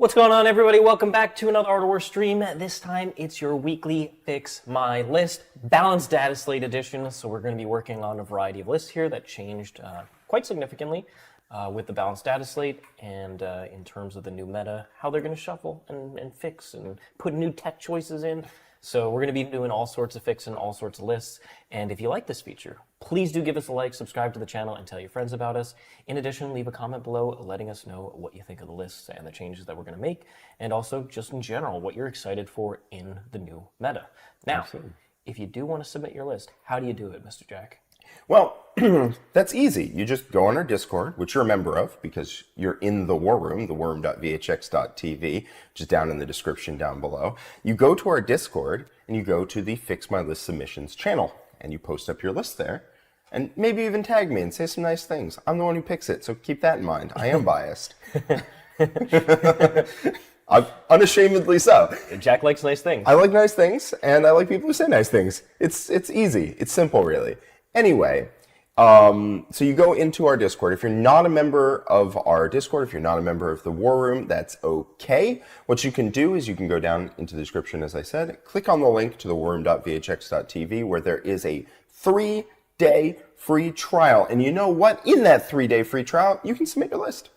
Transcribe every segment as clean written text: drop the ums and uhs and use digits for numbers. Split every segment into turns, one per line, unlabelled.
What's going on, everybody? Welcome back to another Art of War stream. This time it's your weekly Fix My List balanced Dataslate edition. So we're going to be working on a variety of lists here that changed quite significantly with the balanced Dataslate and in terms of the new meta, how they're going to shuffle and fix and put new tech choices in. So we're going to be doing all sorts of fixing, all sorts of lists. And if you like this feature, please do give us a like, subscribe to the channel, and tell your friends about us. In addition, leave a comment below letting us know what you think of the lists and the changes that we're going to make, and also just in general, what you're excited for in the new meta. Now, if you do want to submit your list, how do you do it, Mr. Jack?
Well, that's easy. You just go on our Discord, which you're a member of because you're in the War Room, thewarroom.vhx.tv, which is down in the description down below. You go to our Discord and you go to the Fix My List Submissions channel and you post up your list there and maybe even tag me and say some nice things. I'm the one who picks it, so keep that in mind. I am biased. I'm unashamedly so.
Jack likes nice things.
I like nice things, and I like people who say nice things. It's easy. It's simple, really. Anyway, so you go into our Discord. If you're not a member of our Discord, if you're not a member of the War Room, that's okay. What you can do is you can go down into the description, as I said, click on the link to the warroom.vhx.tv where there is a 3-day free trial. And you know what? In that 3-day free trial, you can submit your list.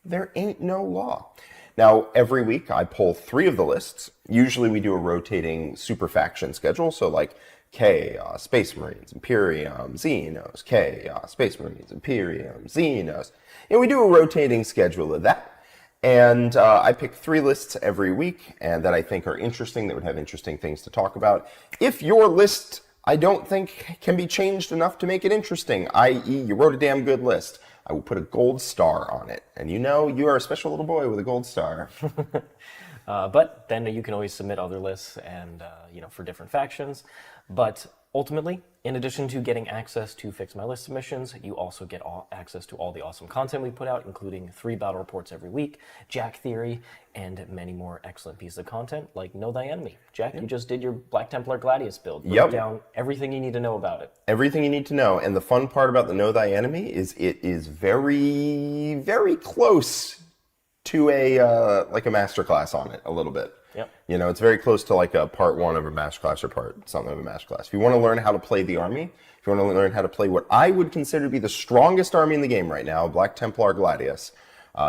There ain't no law. Now, every week I pull 3 of the lists. Usually we do a rotating super faction schedule, so like Chaos, Space Marines, Imperium, Xenos, Chaos, Space Marines, Imperium, Xenos. And we do a rotating schedule of that. And I pick 3 lists every week and that I think are interesting, that would have interesting things to talk about. If your list, I don't think, can be changed enough to make it interesting, i.e. you wrote a damn good list, I will put a gold star on it. And you know, you are a special little boy with a gold star.
But then you can always submit other lists and, for different factions. But ultimately, in addition to getting access to Fix My List submissions, you also get access to all the awesome content we put out, including 3 battle reports every week, Jack Theory, and many more excellent pieces of content, like Know Thy Enemy. Jack, you just did your Black Templar Gladius build. Broke down everything you need to know about it.
Everything you need to know. And the fun part about the Know Thy Enemy is it is very, very close to a like a masterclass on it a little bit.
Yep.
You know, it's very close to like a part 1 of a masterclass or part something of a masterclass. If you want to learn how to play the army, if you want to learn how to play what I would consider to be the strongest army in the game right now, Black Templar Gladius,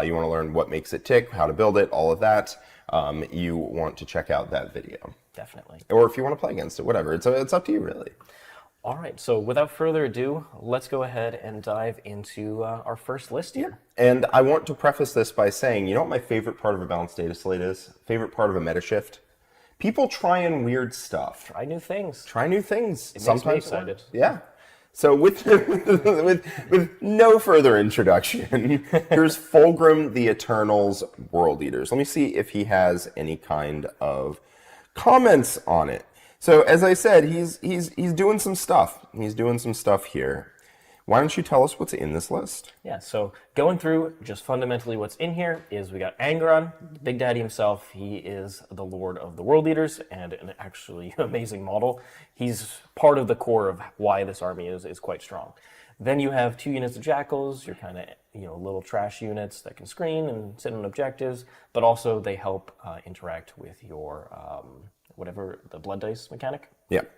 you want to learn what makes it tick, how to build it, all of that, you want to check out that video.
Definitely.
Or if you want to play against it, whatever. It's up to you, really.
All right, so without further ado, let's go ahead and dive into our first list here.
And I want to preface this by saying, you know what my favorite part of a balanced data slate is? Favorite part of a meta shift? People trying weird stuff.
Try new things.
Try new things.
It makes me excited.
Yeah. So with no further introduction, here's Fulgrim the Eternal's World Eaters. Let me see if he has any kind of comments on it. So as I said, he's doing some stuff. He's doing some stuff here. Why don't you tell us what's in this list?
Yeah, so going through just fundamentally what's in here is we got Angron, Big Daddy himself. He is the Lord of the World Eaters and an actually amazing model. He's part of the core of why this army is quite strong. Then you have 2 units of Jackals, your kind of little trash units that can screen and sit on objectives, but also they help interact with your whatever the blood dice mechanic.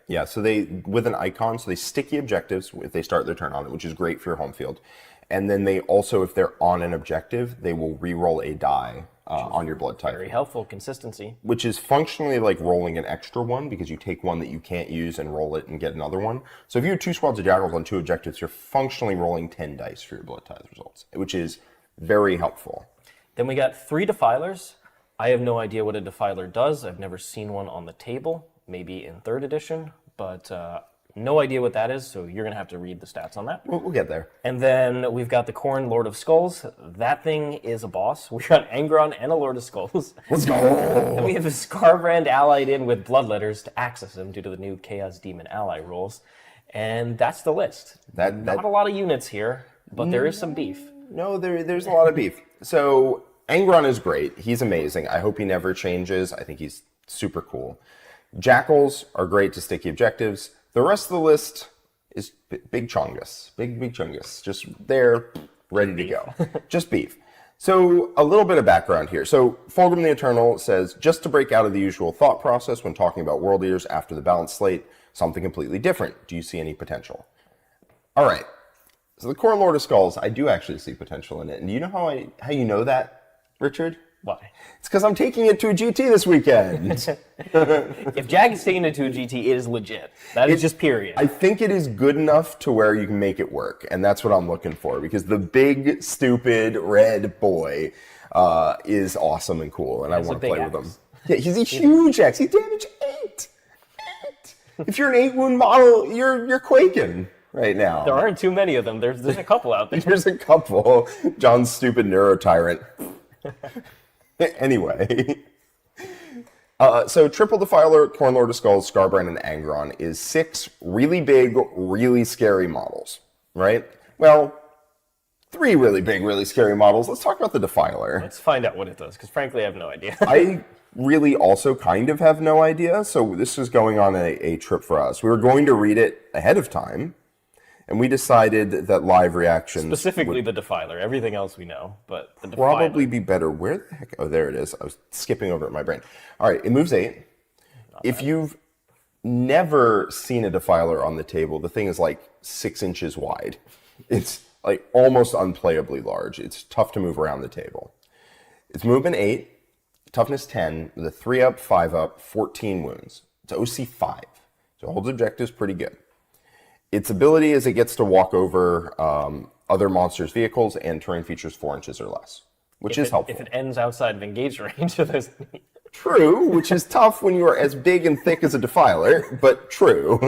Yeah. So they, with an icon, so they sticky objectives if they start their turn on it, which is great for your home field. And then they also, if they're on an objective, they will re-roll a die on your blood type.
Very helpful, consistency.
Which is functionally like rolling an extra one because you take one that you can't use and roll it and get another one. So if you have 2 squads of Jackals on 2 objectives, you're functionally rolling 10 dice for your blood ties results, which is very helpful.
Then we got 3 Defilers. I have no idea what a Defiler does. I've never seen one on the table, maybe in 3rd edition, but no idea what that is, so you're going to have to read the stats on that.
We'll get there.
And then we've got the Khorne Lord of Skulls. That thing is a boss. We got Angron and a Lord of Skulls.
Let's go!
And we have a Scarbrand allied in with Bloodletters to access him due to the new Chaos Demon ally rules. And that's the list. Not a lot of units here, but there is some beef.
No, there's a lot of beef. So Angron is great. He's amazing. I hope he never changes. I think he's super cool. Jackals are great to sticky objectives. The rest of the list is big chungus. Big chungus. Just there, ready to go. Just beef. So a little bit of background here. So Fulgrim the Eternal says, just to break out of the usual thought process when talking about world eaters after the balanced slate, something completely different. Do you see any potential? All right. So the Khorne Lord of Skulls, I do actually see potential in it. And do you know how you know that, Richard?
Why?
It's because I'm taking it to a GT this weekend.
If Jack is taking it to a GT, it is legit. That is just period.
I think it is good enough to where you can make it work, and that's what I'm looking for, because the big, stupid, red boy is awesome and cool, and I want to play with him. Yeah, he's a huge axe. He's damage 8. If you're an 8-wound model, you're quaking right now.
There aren't too many of them. There's a couple out there.
There's a couple. John's stupid neurotyrant. Anyway. So Triple Defiler, Khorne Lord of Skulls, Skarbrand, and Angron is 6 really big, really scary models, right? Well, 3 really big, really scary models. Let's talk about the Defiler.
Let's find out what it does, because frankly, I have no idea.
I really also kind of have no idea, so this is going on a trip for us. We were going to read it ahead of time, and we decided that live reactions
Specifically the Defiler. Everything else we know, but the Defiler.
probably be better. Where the heck? Oh, there it is. I was skipping over it in my brain. All right, it moves 8. If you've never seen a Defiler on the table, the thing is like 6 inches wide. It's like almost unplayably large. It's tough to move around the table. It's movement 8, toughness 10, with a 3-up, 5-up, 14 wounds. It's OC 5, so it holds objectives pretty good. Its ability is it gets to walk over other monsters' vehicles and terrain features 4 inches or less, which is helpful.
If it ends outside of engaged range, there's...
True, which is tough when you are as big and thick as a Defiler, but true.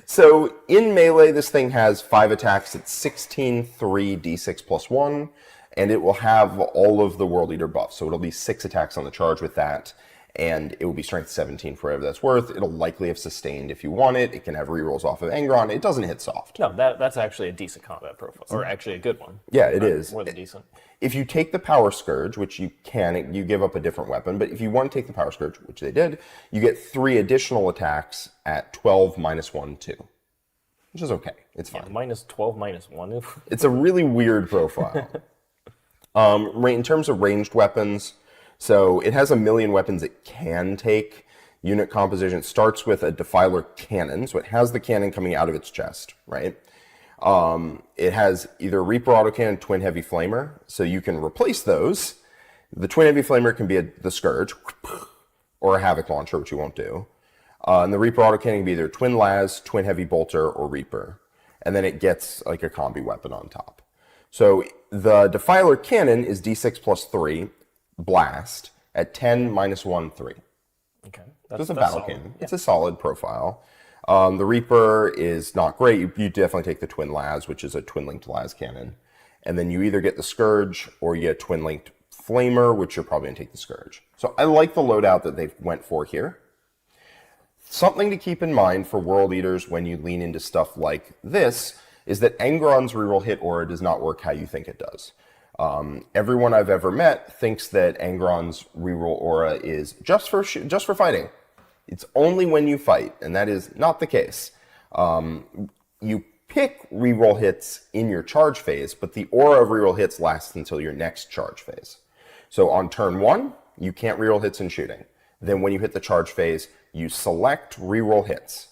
So in melee, this thing has 5 attacks. It's 16, 3, d6 plus 1, and it will have all of the World Eater buffs. So it'll be 6 attacks on the charge with that. And it will be strength 17 for whatever that's worth. It'll likely have sustained if you want it. It can have rerolls off of Angron. It doesn't hit soft.
No, that's actually a decent combat profile, or actually a good one.
Yeah, it is.
More than decent.
If you take the Power Scourge, which you can, you give up a different weapon, but if you want to take the Power Scourge, which they did, you get 3 additional attacks at 12, -1, 2. Which is okay. It's fine.
Yeah, -12, -1.
It's a really weird profile. In terms of ranged weapons, so it has a million weapons it can take. Unit composition starts with a Defiler cannon, so it has the cannon coming out of its chest, right? It has either Reaper autocannon, Twin Heavy Flamer, so you can replace those. The Twin Heavy Flamer can be the Scourge, or a Havoc Launcher, which you won't do. And the Reaper autocannon can be either Twin Las, Twin Heavy Bolter, or Reaper. And then it gets like a combi weapon on top. So the Defiler cannon is d6 plus 3. Blast at 10, -1, 3.
Okay.
It's a battle cannon. Yeah. It's a solid profile. The Reaper is not great. You definitely take the Twin Las, which is a twin-linked Las cannon. And then you either get the Scourge or you get twin-linked Flamer, which you're probably going to take the Scourge. So I like the loadout that they went for here. Something to keep in mind for World Eaters when you lean into stuff like this is that Angron's reroll hit aura does not work how you think it does. Everyone I've ever met thinks that Angron's reroll aura is just for fighting. It's only when you fight, and that is not the case. You pick reroll hits in your charge phase, but the aura of reroll hits lasts until your next charge phase. So on turn 1, you can't reroll hits in shooting. Then when you hit the charge phase, you select reroll hits.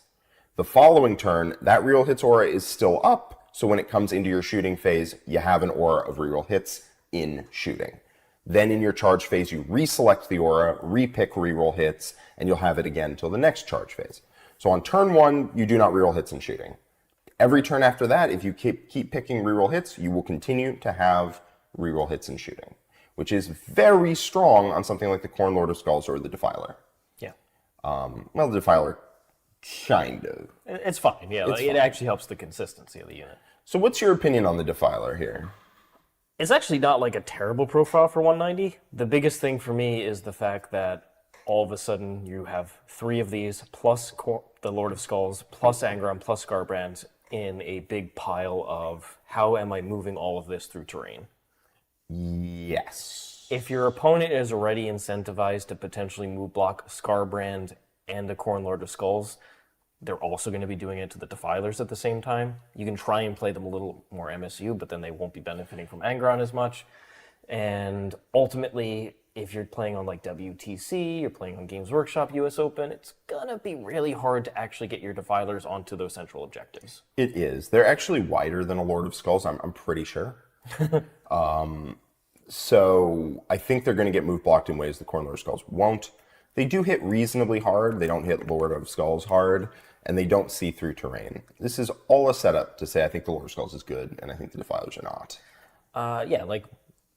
The following turn, that reroll hits aura is still up, so when it comes into your shooting phase, you have an aura of reroll hits in shooting. Then in your charge phase, you reselect the aura, repick reroll hits, and you'll have it again until the next charge phase. So on turn 1, you do not reroll hits in shooting. Every turn after that, if you keep picking reroll hits, you will continue to have reroll hits in shooting, which is very strong on something like the Khorne Lord of Skulls or the Defiler.
Yeah.
Well, the Defiler, kind of.
It's fine, yeah. It actually helps the consistency of the unit.
So what's your opinion on the Defiler here?
It's actually not like a terrible profile for 190. The biggest thing for me is the fact that all of a sudden you have 3 of these, plus the Lord of Skulls, plus Angron, plus Skarbrand in a big pile of how am I moving all of this through terrain?
Yes.
If your opponent is already incentivized to potentially move block Skarbrand and the Khorne Lord of Skulls, they're also going to be doing it to the Defilers at the same time. You can try and play them a little more MSU, but then they won't be benefiting from Angron as much. And ultimately, if you're playing on like WTC, you're playing on Games Workshop, US Open, it's gonna be really hard to actually get your Defilers onto those central objectives.
It is. They're actually wider than a Lord of Skulls, I'm pretty sure. So I think they're going to get move blocked in ways the Khorne Lord of Skulls won't. They do hit reasonably hard. They don't hit Lord of Skulls hard, and they don't see through terrain. This is all a setup to say I think the Lord of Skulls is good, and I think the Defilers are not.
Yeah, like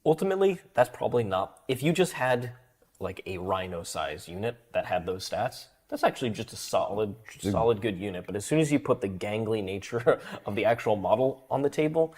ultimately, that's probably not. If you just had like a Rhino size unit that had those stats, that's actually just a solid good unit. But as soon as you put the gangly nature of the actual model on the table,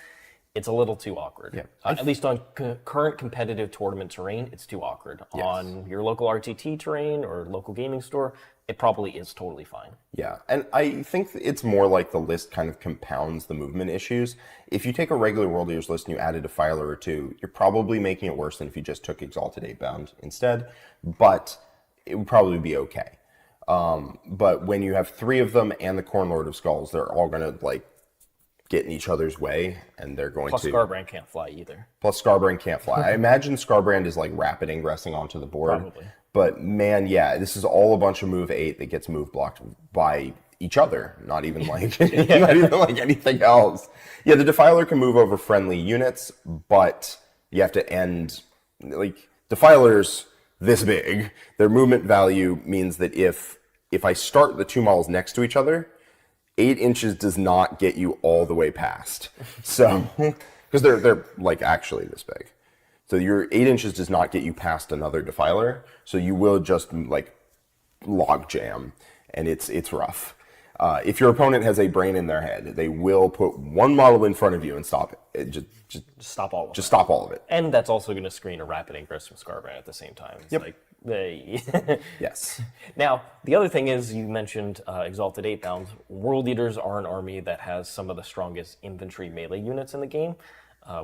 it's a little too awkward.
Yeah.
At least on current competitive tournament terrain, it's too awkward.
Yes.
On your local RTT terrain or local gaming store, it probably is totally fine.
Yeah, and I think it's more like the list kind of compounds the movement issues. If you take a regular World Eaters list and you add a Defiler or two, you're probably making it worse than if you just took Exalted 8-bound instead, but it would probably be okay. But when you have three of them and the Khorne Lord of Skulls, they're all going to like get in each other's way, and they're going
Plus,
to...
Scarbrand can't fly either.
Plus, Scarbrand can't fly. I imagine Scarbrand is like rapid ingressing onto the board.
Probably.
But man, yeah, this is all a bunch of move 8 that gets move blocked by each other, not even like not even like anything else. Yeah, the Defiler can move over friendly units, but you have to end like Defilers this big. Their movement value means that if I start the two models next to each other, 8 inches does not get you all the way past. So, because they're like actually this big. So your 8 inches does not get you past another Defiler. So you will just like log jam, and it's rough. If your opponent has a brain in their head, they will put one model in front of you and stop it. Just
stop all of it.
Just stop all of it.
And that's also going to screen a rapid ingress from Scarbrand at the same time. It's like they...
Yes.
Now, the other thing is, you mentioned Exalted 8-bound. World Eaters are an army that has some of the strongest infantry melee units in the game,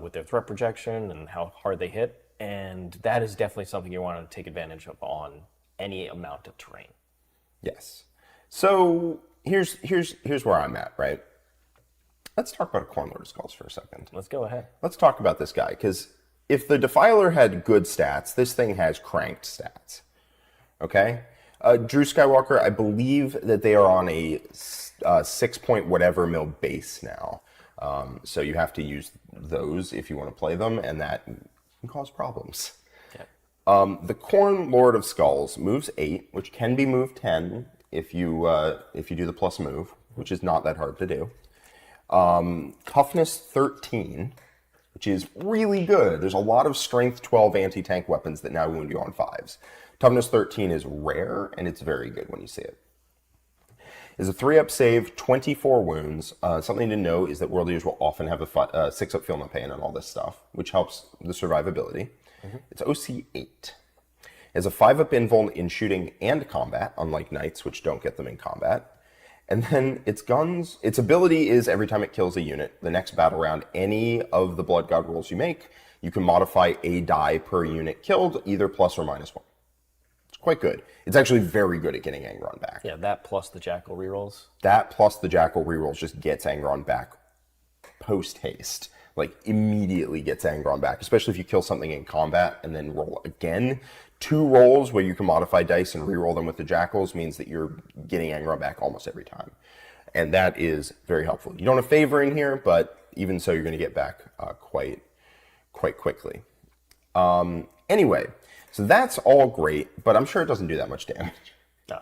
with their threat projection and how hard they hit. And that is definitely something you want to take advantage of on any amount of terrain.
Yes. So here's where I'm at, right? Let's talk about a Khorne Lord of Skulls for a second.
Let's go ahead.
Let's talk about this guy, because if the Defiler had good stats, this thing has cranked stats. Okay? Drew Skywalker, I believe that they are on a 6 point whatever mil base now. So you have to use those if you want to play them, and that can cause problems. Yeah. The Khorne Lord of Skulls moves 8, which can be moved 10 if you do the plus move, which is not that hard to do. Toughness 13, which is really good. There's a lot of strength 12 anti-tank weapons that now wound you on 5s. Toughness 13 is rare, and it's very good when you see it. Is a 3-up save, 24 wounds. Something to know is that World Eaters will often have a 6-up feel no pain and all this stuff, which helps the survivability. Mm-hmm. It's OC 8. Has a 5-up invuln in shooting and combat, unlike Knights, which don't get them in combat. And then its guns, its ability is every time it kills a unit, the next battle round, any of the Blood God rolls you make, you can modify a die per unit killed, either plus or minus 1. It's quite good. It's actually very good at getting Angron back.
Yeah, that plus the Jackal rerolls.
That plus the Jackal rerolls just gets Angron back post-haste. Like, immediately gets Angron back, especially if you kill something in combat and then roll again. 2 rolls where you can modify dice and reroll them with the Jackals means that you're getting Angron back almost every time. And that is very helpful. You don't have Favor in here, but even so, you're going to get back quite quickly. Anyway, so that's all great, but I'm sure it doesn't do that much damage.
No,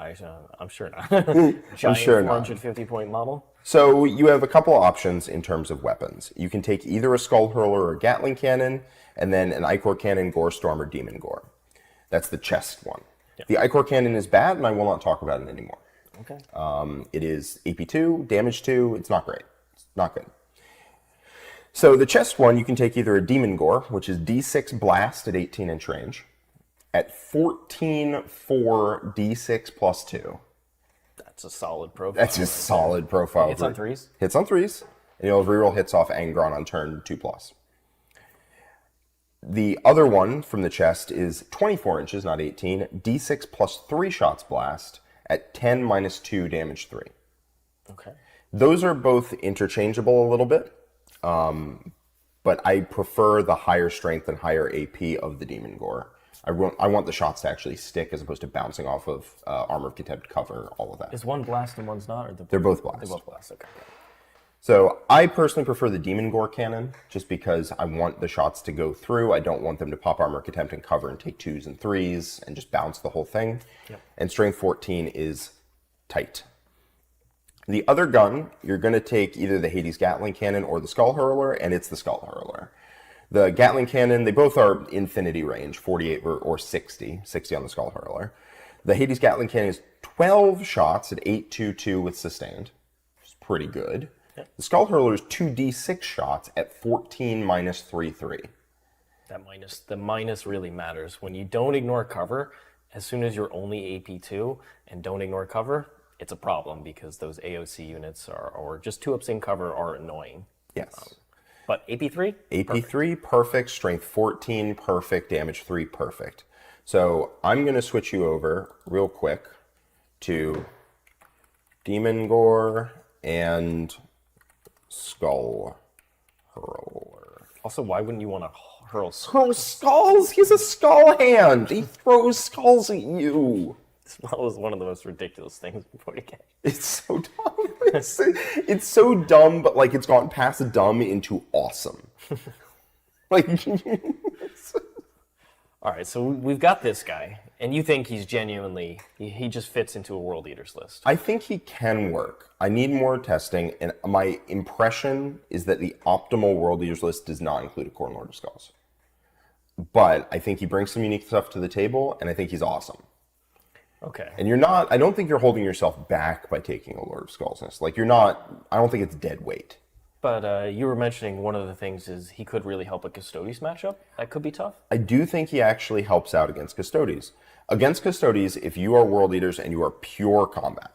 I'm sure not.
I'm sure not.
450-point model.
So you have a couple of options in terms of weapons. You can take either a Skull Hurler or a Gatling Cannon, and then an Ichor Cannon, Gore Storm, or Demon Gore. That's the chest one. Yeah. The Ichor Cannon is bad, and I will not talk about it anymore.
Okay.
It is AP 2, damage 2. It's not great. It's not good. So the chest one, you can take either a Demon Gore, which is D6 blast at 18-inch range, at 14 for D6 plus 2.
That's a solid profile.
That's a solid profile.
Hits on 3s?
Hits on 3s. And you'll have reroll hits off Angron on turn 2+. The other one from the chest is 24 inches, not 18, D6 plus 3 shots blast at 10 minus 2 damage 3.
Okay.
Those are both interchangeable a little bit, but I prefer the higher strength and higher AP of the Demon Gore. I want the shots to actually stick as opposed to bouncing off of Armor of Contempt, cover, all of that.
Is one blast and one's not? Or
They're both blast.
They're both blast, okay.
So I personally prefer the Demon Gore cannon just because I want the shots to go through. I don't want them to pop Armor of Contempt and cover and take 2s and 3s and just bounce the whole thing.
Yep. And
Strength 14 is tight. The other gun, you're going to take either the Hades Gatling Cannon or the Skull Hurler, and it's the Skull Hurler. The Gatling Cannon, they both are infinity range, 48 or 60 on the Skull Hurler. The Hades Gatling Cannon is 12 shots at 822 with sustained, which is pretty good. Yep. The Skull Hurler is 2d6 shots at 14 minus 3/3.
The minus really matters. When you don't ignore cover, as soon as you're only AP2 and don't ignore cover, it's a problem because those AOC units or just 2-ups in cover are annoying.
Yes.
But AP3?
AP3, perfect. Strength 14, perfect. Damage 3, perfect. So I'm going to switch you over real quick to Demon Gore and Skull Hurler.
Also, why wouldn't you want to hurl
skulls? He's a skull hand. He throws skulls at you.
That was one of the most ridiculous things in 40k.
It's so dumb. It's so dumb, but like it's gone past dumb into awesome. Like,
all right, so we've got this guy, and you think he's genuinely he just fits into a World Eaters list.
I think he can work. I need more testing, and my impression is that the optimal World Eaters list does not include a Khorne Lord of Skulls. But I think he brings some unique stuff to the table, and I think he's awesome.
Okay.
And I don't think you're holding yourself back by taking a Lord of Skullsness. Like, I don't think it's dead weight.
But you were mentioning one of the things is he could really help a Custodes matchup. That could be tough.
I do think he actually helps out against Custodes. Against Custodes, if you are World Eaters and you are pure combat,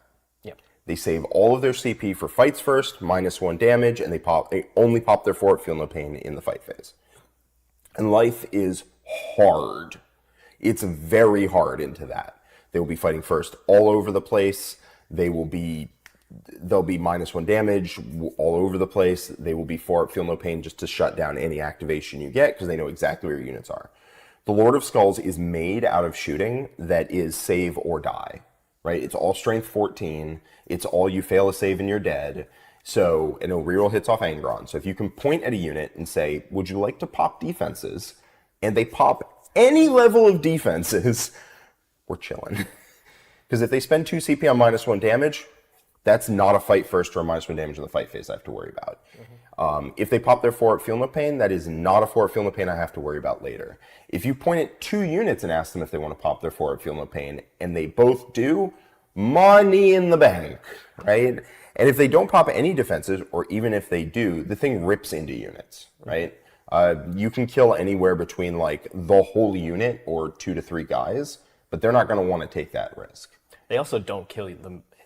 they save all of their CP for fights first, -1 damage, and they only pop their fort, feel no pain in the fight phase. And life is hard. It's very hard into that. They will be fighting first all over the place. They'll be -1 damage all over the place. They will be fort, feel no pain just to shut down any activation you get because they know exactly where your units are. The Lord of Skulls is made out of shooting that is save or die, right? It's all strength 14. It's all you fail a save and you're dead. So, and it'll reroll hits off Angron. So if you can point at a unit and say, would you like to pop defenses? And they pop any level of defenses, we're chilling. Because if they spend 2 CP on -1 damage, that's not a fight first or a -1 damage in the fight phase I have to worry about. Mm-hmm. If they pop their fort, feel no pain, that is not a fort, feel no pain I have to worry about later. If you point at 2 units and ask them if they want to pop their fort, feel no pain, and they both do, money in the bank, right? And if they don't pop any defenses, or even if they do, the thing rips into units, right? You can kill anywhere between like the whole unit or 2 to 3 guys, but they're not going to want to take that risk.
They also don't kill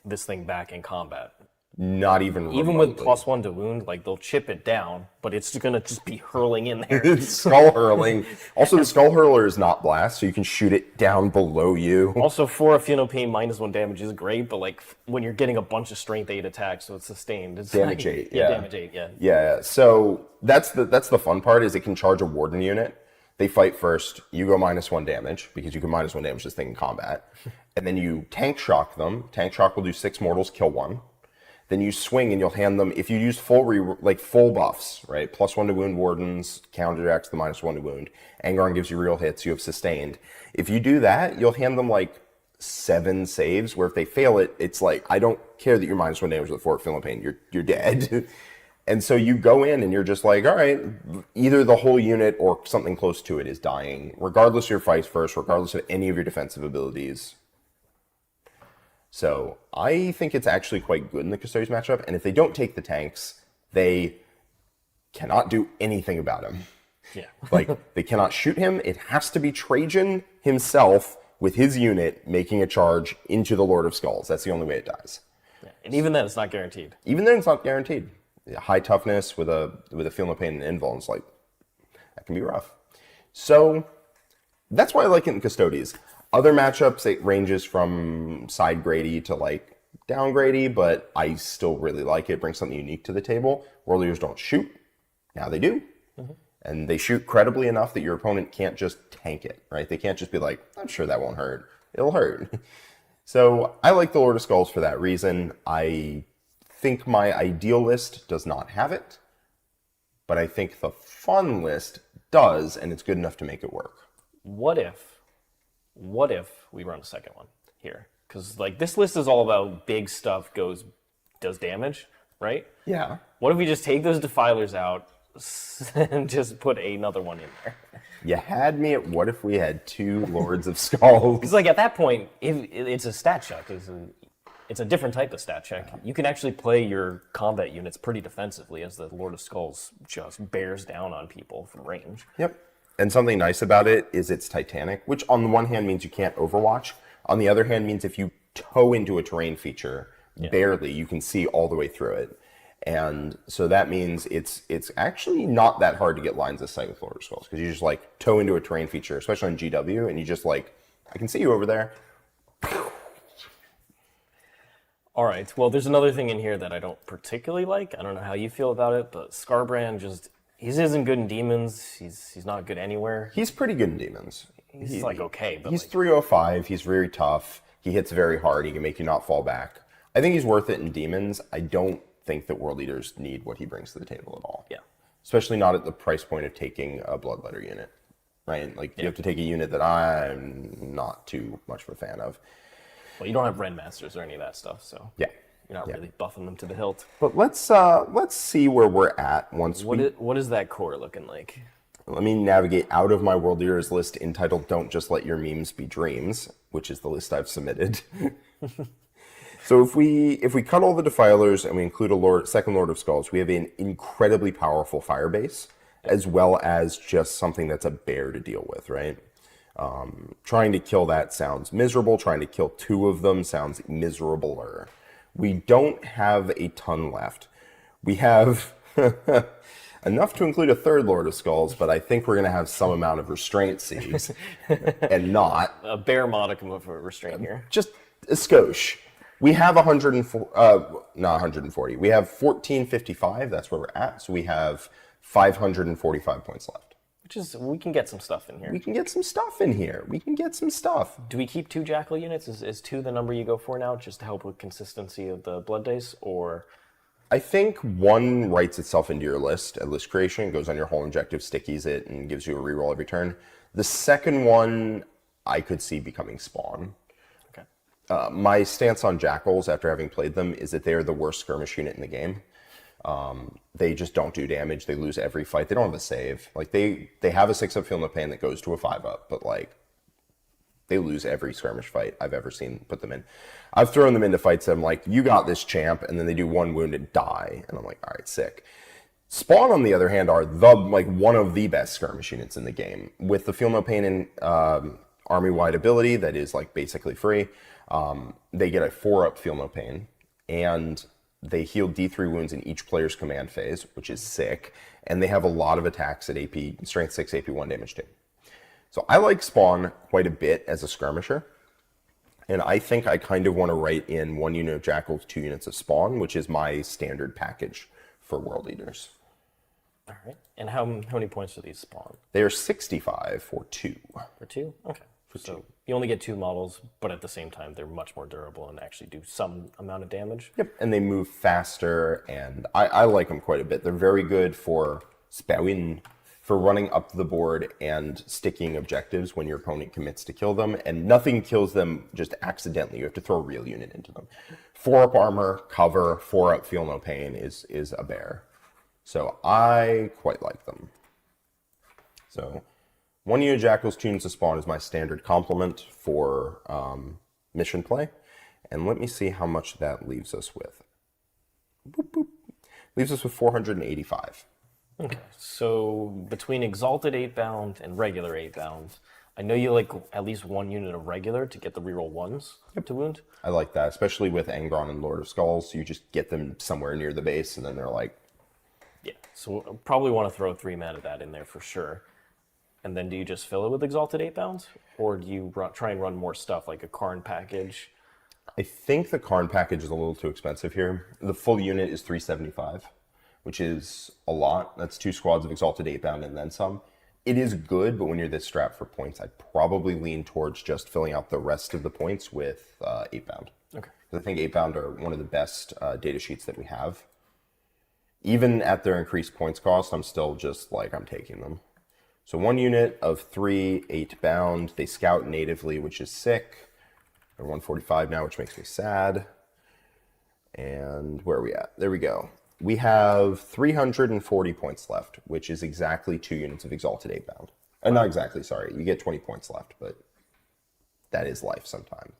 this thing back in combat.
Not even remotely.
Even with +1 to wound, like they'll chip it down, but it's going to just be hurling in there.
It's skull hurling. Also, the Skull Hurler is not blast, so you can shoot it down below you.
Also, for a feel no pain, -1 damage is great, but like when you're getting a bunch of strength 8 attacks, so it's sustained. It's
damage
like,
8,
yeah. Damage 8, yeah.
Yeah, so that's the fun part is it can charge a Warden unit. They fight first, you go -1 damage, because you can -1 damage this thing in combat. And then you tank shock them. Tank shock will do 6 mortals, kill 1. Then you swing and you'll hand them, if you use full buffs, right? +1 to wound wardens, counteracts the -1 to wound. Angron gives you real hits, you have sustained. If you do that, you'll hand them like 7 saves, where if they fail it, it's like, I don't care that you're -1 damage with fort, feel no pain, you're dead. And so you go in and you're just like, all right, either the whole unit or something close to it is dying, regardless of your fights first, regardless of any of your defensive abilities. So I think it's actually quite good in the Custodes matchup, and if they don't take the tanks, they cannot do anything about him.
Yeah.
Like, they cannot shoot him. It has to be Trajan himself with his unit making a charge into the Lord of Skulls. That's the only way it dies.
Yeah. And even then, it's not guaranteed.
Even then, it's not guaranteed. High toughness with a feel no pain and invulns, like, that can be rough. So that's why I like it in Custodes. Other matchups, it ranges from side grady to like downgrade-y, but I still really like it. It brings something unique to the table. World Eaters don't shoot. Now they do. And they shoot credibly enough that your opponent can't just tank it, right? They can't just be like, I'm sure that won't hurt. It'll hurt. So I like the Lord of Skulls for that reason. I think my ideal list does not have it, but I think the fun list does, and it's good enough to make it work.
What if we run a second one here? Because like this list is all about big stuff does damage, right?
Yeah.
What if we just take those defilers out and just put another one in there?
You had me at what if we had 2 Lords of Skulls?
Because like at that point, if it's a stat check, it's a different type of stat check. You can actually play your combat units pretty defensively as the Lord of Skulls just bears down on people from range.
Yep. And something nice about it is it's Titanic, which on the one hand means you can't overwatch. On the other hand means if you tow into a terrain feature, barely, you can see all the way through it. And so that means it's actually not that hard to get lines of sight with Lord of Skulls, because you just like tow into a terrain feature, especially on GW, and you just like, I can see you over there.
All right, well, there's another thing in here that I don't particularly like. I don't know how you feel about it, but Scarbrand he isn't good in demons. He's not good anywhere.
He's pretty good in demons.
He's like okay, but
he's
like,
305. He's very tough. He hits very hard. He can make you not fall back. I think he's worth it in demons. I don't think that World Eaters need what he brings to the table at all.
Yeah.
Especially not at the price point of taking a Bloodletter unit, right? Like you have to take a unit that I'm not too much of a fan of.
well, you don't have Ren Masters or any of that stuff, so
Yeah.
you're not really buffing them to the hilt.
But let's see where we're at once
What is that core looking like?
Let me navigate out of my World Eaters list entitled Don't Just Let Your Memes Be Dreams, which is the list I've submitted. So if we cut all the Defilers and we include a second Lord of Skulls, we have an incredibly powerful fire base, as well as just something that's a bear to deal with, right? Trying to kill that sounds miserable. Trying to kill 2 of them sounds miserabler. We don't have a ton left. We have enough to include a third Lord of Skulls, but I think we're going to have some amount of restraint sieves, and not
A bare modicum of a restraint here.
just a skosh. We have 104, not 140. We have 1455. That's where we're at. So we have 545 points left.
Which is, we can get some stuff in here.
We can get some stuff in here. We can get some stuff.
Do we keep 2 Jackal units? Is 2 the number you go for now, just to help with consistency of the Blood Dice, or?
I think 1 writes itself into your list at list creation, goes on your whole objective, stickies it, and gives you a reroll every turn. The second one, I could see becoming Spawn.
Okay.
My stance on Jackals, after having played them, is that they are the worst skirmish unit in the game. They just don't do damage. They lose every fight. They don't have a save. Like they have a 6-up Feel No Pain that goes to a 5-up, but like they lose every skirmish fight I've ever seen put them in. I've thrown them into fights that I'm like, you got this, champ, and then they do 1 wound and die, and I'm like, all right, sick. Spawn, on the other hand, are one of the best skirmish units in the game, with the Feel No Pain and army-wide ability that is like basically free. They get a 4-up Feel No Pain, and they heal D3 wounds in each player's command phase, which is sick, and they have a lot of attacks at AP, Strength 6, AP 1 damage too. So I like Spawn quite a bit as a skirmisher, and I think I kind of want to write in 1 unit of Jackals, 2 units of Spawn, which is my standard package for World Eaters.
All right. And how many points do these spawn?
They are 65 for 2.
For 2? Okay. So you only get 2 models, but at the same time, they're much more durable and actually do some amount of damage.
Yep, and they move faster, and I like them quite a bit. They're very good for spawing, for running up the board and sticking objectives when your opponent commits to kill them, and nothing kills them just accidentally. You have to throw a real unit into them. 4-up armor, cover, 4-up Feel No Pain is a bear. So I quite like them. So 1 unit Jackals, 2 units of Spawn is my standard complement for mission play. And let me see how much that leaves us with. Boop, boop. Leaves us with 485.
Okay, so between Exalted 8-bound and regular 8-bound, I know you like at least 1 unit of regular to get the reroll 1s to wound.
I like that, especially with Angron and Lord of Skulls. You just get them somewhere near the base, and then they're like...
Yeah, so we'll probably want to throw 3 mana of that in there for sure. And then do you just fill it with Exalted 8-bounds? Or do you try and run more stuff, like a Karn package?
I think the Karn package is a little too expensive here. The full unit is 375, which is a lot. That's 2 squads of Exalted 8-bound and then some. It is good, but when you're this strapped for points, I'd probably lean towards just filling out the rest of the points with 8-bound.
Okay.
I think 8-bound are one of the best data sheets that we have. Even at their increased points cost, I'm still just like, I'm taking them. So 1 unit of 3 8-bound. They scout natively, which is sick. They're 145 now, which makes me sad. And where are we at? There we go. We have 340 points left, which is exactly 2 units of Exalted 8-bound. Not exactly, sorry. You get 20 points left, but that is life sometimes.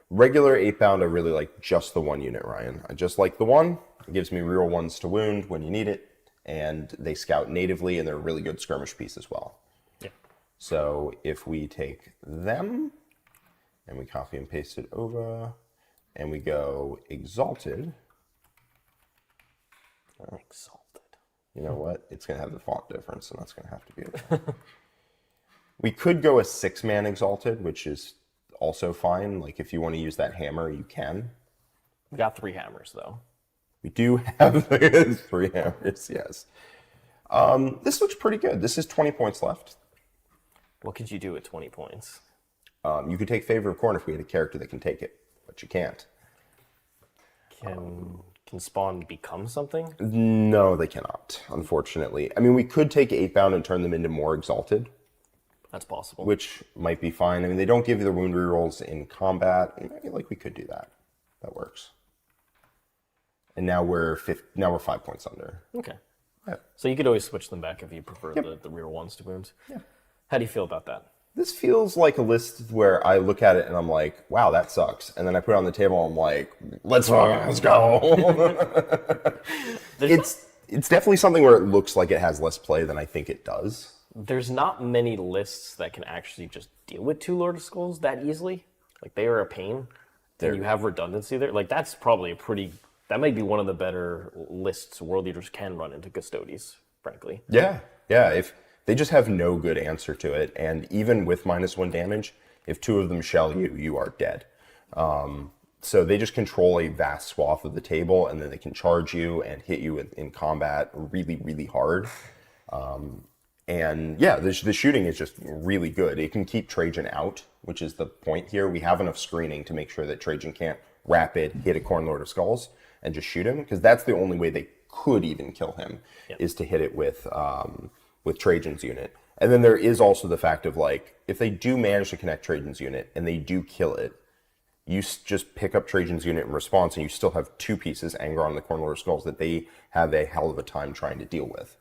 Regular 8-bound, I really like just the 1 unit, Ryan. I just like the 1. It gives me real 1s to wound when you need it. And they scout natively, and they're a really good skirmish piece as well.
Yeah.
So if we take them, and we copy and paste it over, and we go Exalted.
Exalted.
You know what? It's going to have the font difference, and that's going to have to be okay. We could go a 6-man Exalted, which is also fine. Like, if you want to use that hammer, you can.
We got 3 hammers, though.
We do have 3 hammers, yes. This looks pretty good. This is 20 points left.
What could you do at 20 points?
You could take Favor of Corn if we had a character that can take it, but you can't.
Can Spawn become something?
No, they cannot, unfortunately. I mean, we could take 8-bound and turn them into more Exalted.
That's possible.
Which might be fine. I mean, they don't give you the wound rerolls in combat. I feel like we could do that. That works. And now we're 5 points under.
Okay.
Yeah.
So you could always switch them back if you prefer
Yep.
the rear 1s to wounds.
Yeah.
How do you feel about that?
This feels like a list where I look at it and I'm like, wow, that sucks. And then I put it on the table and I'm like, let's go. It's definitely something where it looks like it has less play than I think it does.
There's not many lists that can actually just deal with 2 Lord of Skulls that easily. Like, they are a pain. And you have redundancy there. Like, that's probably that might be one of the better lists World Eaters can run into Custodes, frankly.
Yeah. If they just have no good answer to it, and even with -1 damage, if 2 of them shell you, you are dead. So they just control a vast swath of the table, and then they can charge you and hit you in combat really, really hard. And yeah, the shooting is just really good. It can keep Trajan out, which is the point here. We have enough screening to make sure that Trajan can't rapid hit a Khorne Lord of Skulls and just shoot him, because that's the only way they could even kill him, is to hit it with Trajan's unit. And then there is also the fact of, like, if they do manage to connect Trajan's unit and they do kill it, you just pick up Trajan's unit in response, and you still have 2 pieces, Angron and the Khorne Lord of Skulls, that they have a hell of a time trying to deal with.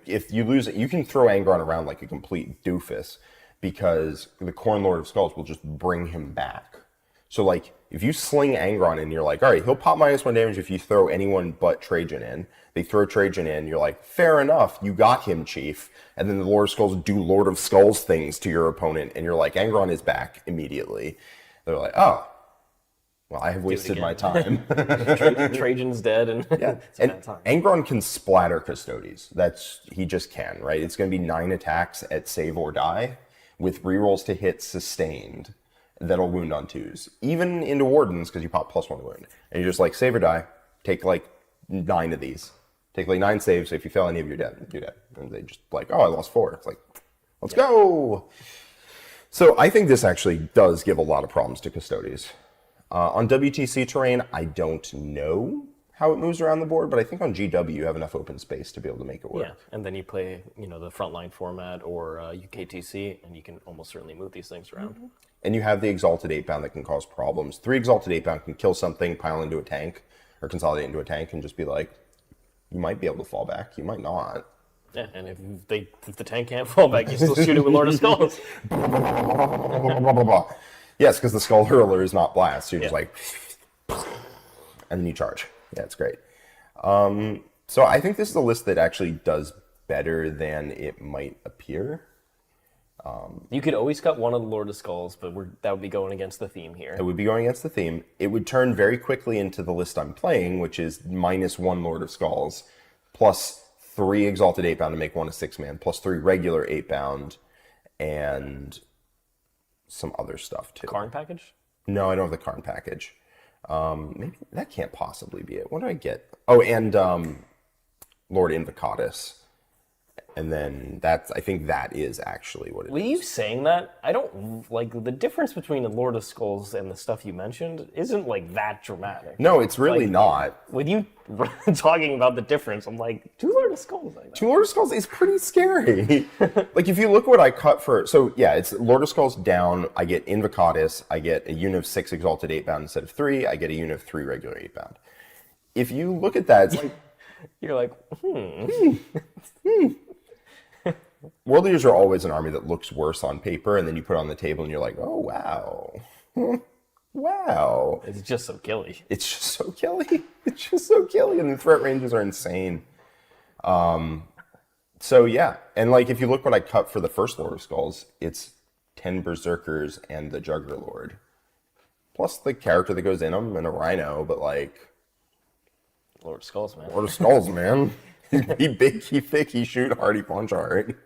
If you lose it, you can throw Angron around like a complete doofus, because the Khorne Lord of Skulls will just bring him back. So, like, if you sling Angron in, you're like, all right, he'll pop -1 damage if you throw anyone but Trajan in. They throw Trajan in, you're like, fair enough, you got him, Chief. And then the Lord of Skulls do Lord of Skulls things to your opponent, and you're like, Angron is back immediately. They're like, oh, well, I have wasted my time.
Trajan's dead, and it's a bad time.
Angron can splatter Custodes. He just can, right? It's going to be 9 attacks at save or die, with rerolls to hit sustained that'll wound on 2s. Even into Wardens, because you pop +1 wound. And you're just like, save or die, take like 9 of these. Take like 9 saves, so if you fail any of your dead, you're dead. And they just like, oh, I lost 4. It's like, let's go! So I think this actually does give a lot of problems to Custodes. On WTC terrain, I don't know how it moves around the board, but I think on GW you have enough open space to be able to make it work.
Yeah, and then you play, the frontline format or UKTC, and you can almost certainly move these things around.
Mm-hmm. And you have the Exalted 8-bound that can cause problems. 3 Exalted 8-bound can kill something, pile into a tank, or consolidate into a tank, and just be like, you might be able to fall back, you might not.
Yeah, and if the tank can't fall back, you still shoot it with Lord of Skulls.
Yes, because the Skull Hurler is not blast. So you're just like, and then you charge. Yeah, it's great. So I think this is a list that actually does better than it might appear.
You could always cut one of the Lord of Skulls, but that would be going against the theme here.
It would be going against the theme. It would turn very quickly into the list I'm playing, which is -1 Lord of Skulls, plus 3 Exalted 8-bound to make 1 a 6-man, plus 3 regular 8-bound, and some other stuff too.
Karn package?
No, I don't have the Karn package. Maybe that can't possibly be it. What do I get? Oh, and Lord Invocatus. And then I think that is actually what it
With
is.
you saying that, I don't like the difference between the Lord of Skulls and the stuff you mentioned isn't like that dramatic.
No, it's really not.
With you talking about the difference, I'm like, 2 Lord of Skulls. Like that.
2 Lord of Skulls is pretty scary. Like, if you look what I cut for... So, yeah, it's Lord of Skulls down. I get Invocatus. I get a unit of 6 Exalted 8-bound instead of 3. I get a unit of 3 regular 8-bound. If you look at that, it's like...
You're like,
World Eaters are always an army that looks worse on paper, and then you put it on the table and you're like, oh, wow. Wow.
It's just so killy.
It's just so killy. It's just so killy, and the threat ranges are insane. So, yeah. And, like, if you look what I cut for the first Lord of Skulls, it's 10 Berserkers and the Juggler Lord. Plus the character that goes in them and a Rhino, but, like...
Lord of Skulls, man.
Lord of Skulls, man. He big, he thick, he shoot hard, he punch hard.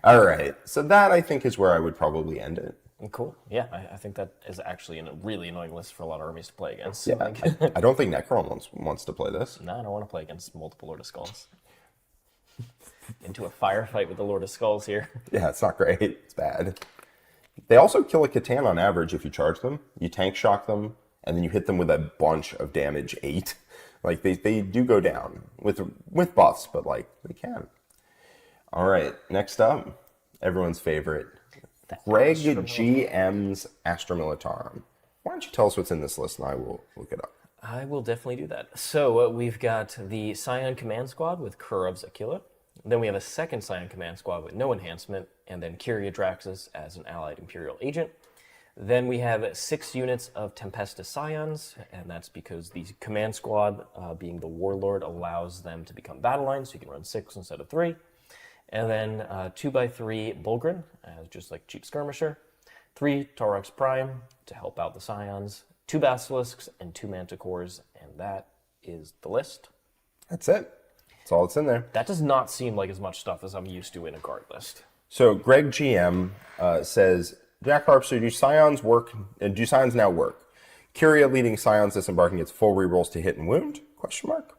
All right. So that, I think, is where I would probably end it.
Cool. Yeah, I think that is actually a really annoying list for a lot of armies to play against.
Yeah,
Like,
I don't think Necron wants to play this.
no, I don't want to play against multiple Lord of Skulls. Into a firefight with the Lord of Skulls here.
Yeah, it's not great. It's bad. They also kill a Catan on average if you charge them. You tank shock them, and then you hit them with a bunch of damage 8. Like, they do go down with buffs, but, like, they can. All right, next up, everyone's favorite, Greg GM's Astrom Militarum. Why don't you tell us what's in this list, and I will look it up.
I will definitely do that. So we've got the Scion Command Squad with Kurub's Aquila. Then we have a second Scion Command Squad with no enhancement, and then Kyria Draxus as an allied Imperial agent. Then we have 6 units of Tempestus Scions, and that's because the command squad, being the Warlord, allows them to become battle lines, so you can run 6 instead of 3. And then 2x3 Bulgrin, as just like cheap skirmisher. 3 Taurox Prime to help out the Scions. 2 Basilisks and 2 Manticores, and that is the list.
That's it. That's all that's in there.
That does not seem like as much stuff as I'm used to in a guard list.
So Greg GM says, Jack Harpster, do Scions work? Do Scions now work? Kyria leading Scions disembarking gets full rerolls to hit and wound? Question mark.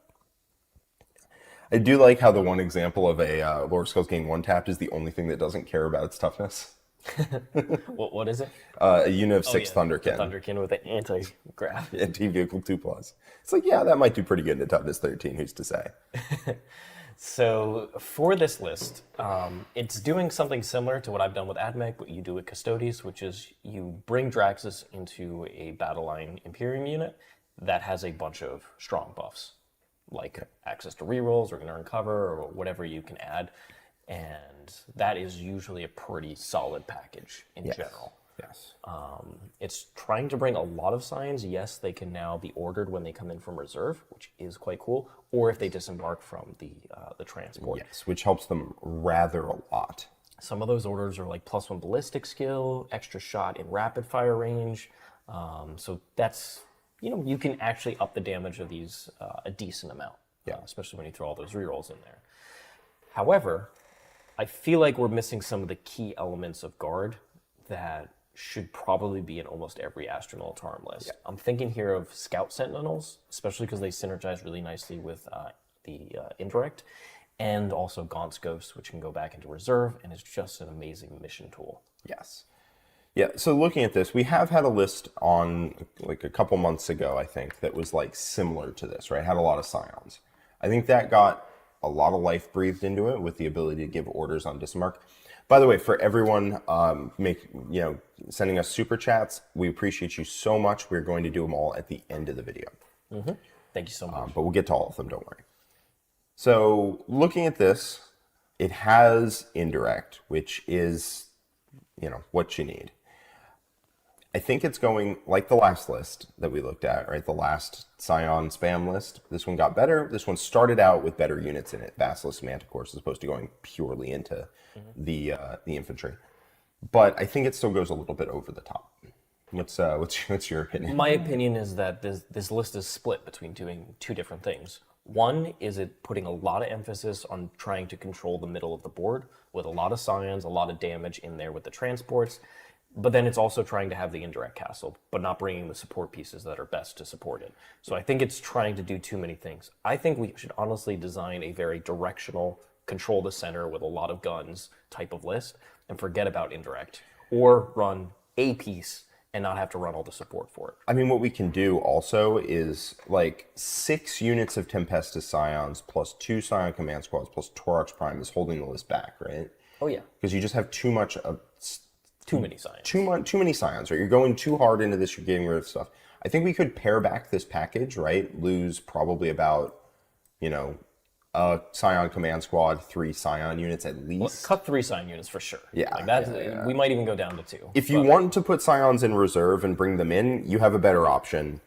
I do like how the one example of a Lord of Skulls getting one tapped is the only thing that doesn't care about its toughness.
What is it?
A unit of 6 Thunderkin.
Thunderkin with an anti-grav.
Anti-vehicle 2+. It's like, yeah, that might do pretty good in a toughness 13, who's to say?
So for this list, it's doing something similar to what I've done with Admech, what you do with Custodes, which is you bring Draxus into a battle line Imperium unit that has a bunch of strong buffs, like access to rerolls or can earn cover or whatever you can add. And that is usually a pretty solid package in general.
Yes.
It's trying to bring a lot of signs. Yes, they can now be ordered when they come in from reserve, which is quite cool, or if they disembark from the transport.
Yes, which helps them rather a lot.
Some of those orders are like +1 ballistic skill, extra shot in rapid fire range. So that's, you can actually up the damage of these a decent amount, especially when you throw all those rerolls in there. However, I feel like we're missing some of the key elements of guard that should probably be in almost every Astrom Militarum list. I'm thinking here of Scout Sentinels, especially because they synergize really nicely with the Indirect, and also Gaunt's Ghost, which can go back into reserve, and is just an amazing mission tool.
Yes. Yeah, so looking at this, we have had a list on like a couple months ago, I think, that was like similar to this, right? Had a lot of Scions. I think that got a lot of life breathed into it with the ability to give orders on disembark. By the way, for everyone sending us super chats, we appreciate you so much. We're going to do them all at the end of the video.
Thank you so much.
But we'll get to all of them, don't worry. So looking at this, it has Indirect, which is, what you need. I think it's going like the last list that we looked at, right? The last Scion spam list. This one got better. This one started out with better units in it. Basilisk Manticores, as opposed to going purely into the infantry. But I think it still goes a little bit over the top. What's your opinion?
My opinion is that this list is split between doing 2 different things. One is it putting a lot of emphasis on trying to control the middle of the board with a lot of Scions, a lot of damage in there with the transports. But then it's also trying to have the indirect castle, but not bringing the support pieces that are best to support it. So I think it's trying to do too many things. I think we should honestly design a very directional, control the center with a lot of guns type of list, and forget about indirect. Or run a piece and not have to run all the support for it.
I mean, what we can do also is like 6 units of Tempestus Scions plus 2 Scion Command Squads plus Torox Prime is holding the list back, right?
Oh yeah.
Because you just have too much of...
Too many Scions.
Too many Scions, right? You're going too hard into this, you're getting rid of stuff. I think we could pare back this package, right? Lose probably about, a Scion Command Squad, 3 Scion units at least.
Well, cut 3 Scion units for sure.
Yeah,
like that's, we might even go down to 2.
If you want to put Scions in reserve and bring them in, you have a better option.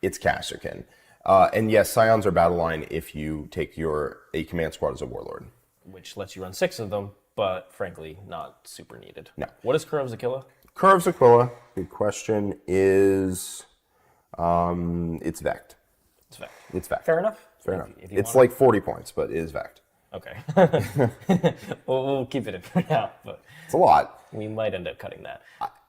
It's Kasrkin. And yes, Scions are battle line if you take a command squad as a warlord.
Which lets you run 6 of them, but frankly, not super needed.
No.
What is Curve Aquila?
Curves Aquila, good question, is it's Vect.
It's Vect.
It's Vect.
Fair enough.
Fair enough.
If you
It's
want
like 40 points, but it is Vect.
Okay. we'll keep it in for now, but
It's a lot.
we might end up cutting that.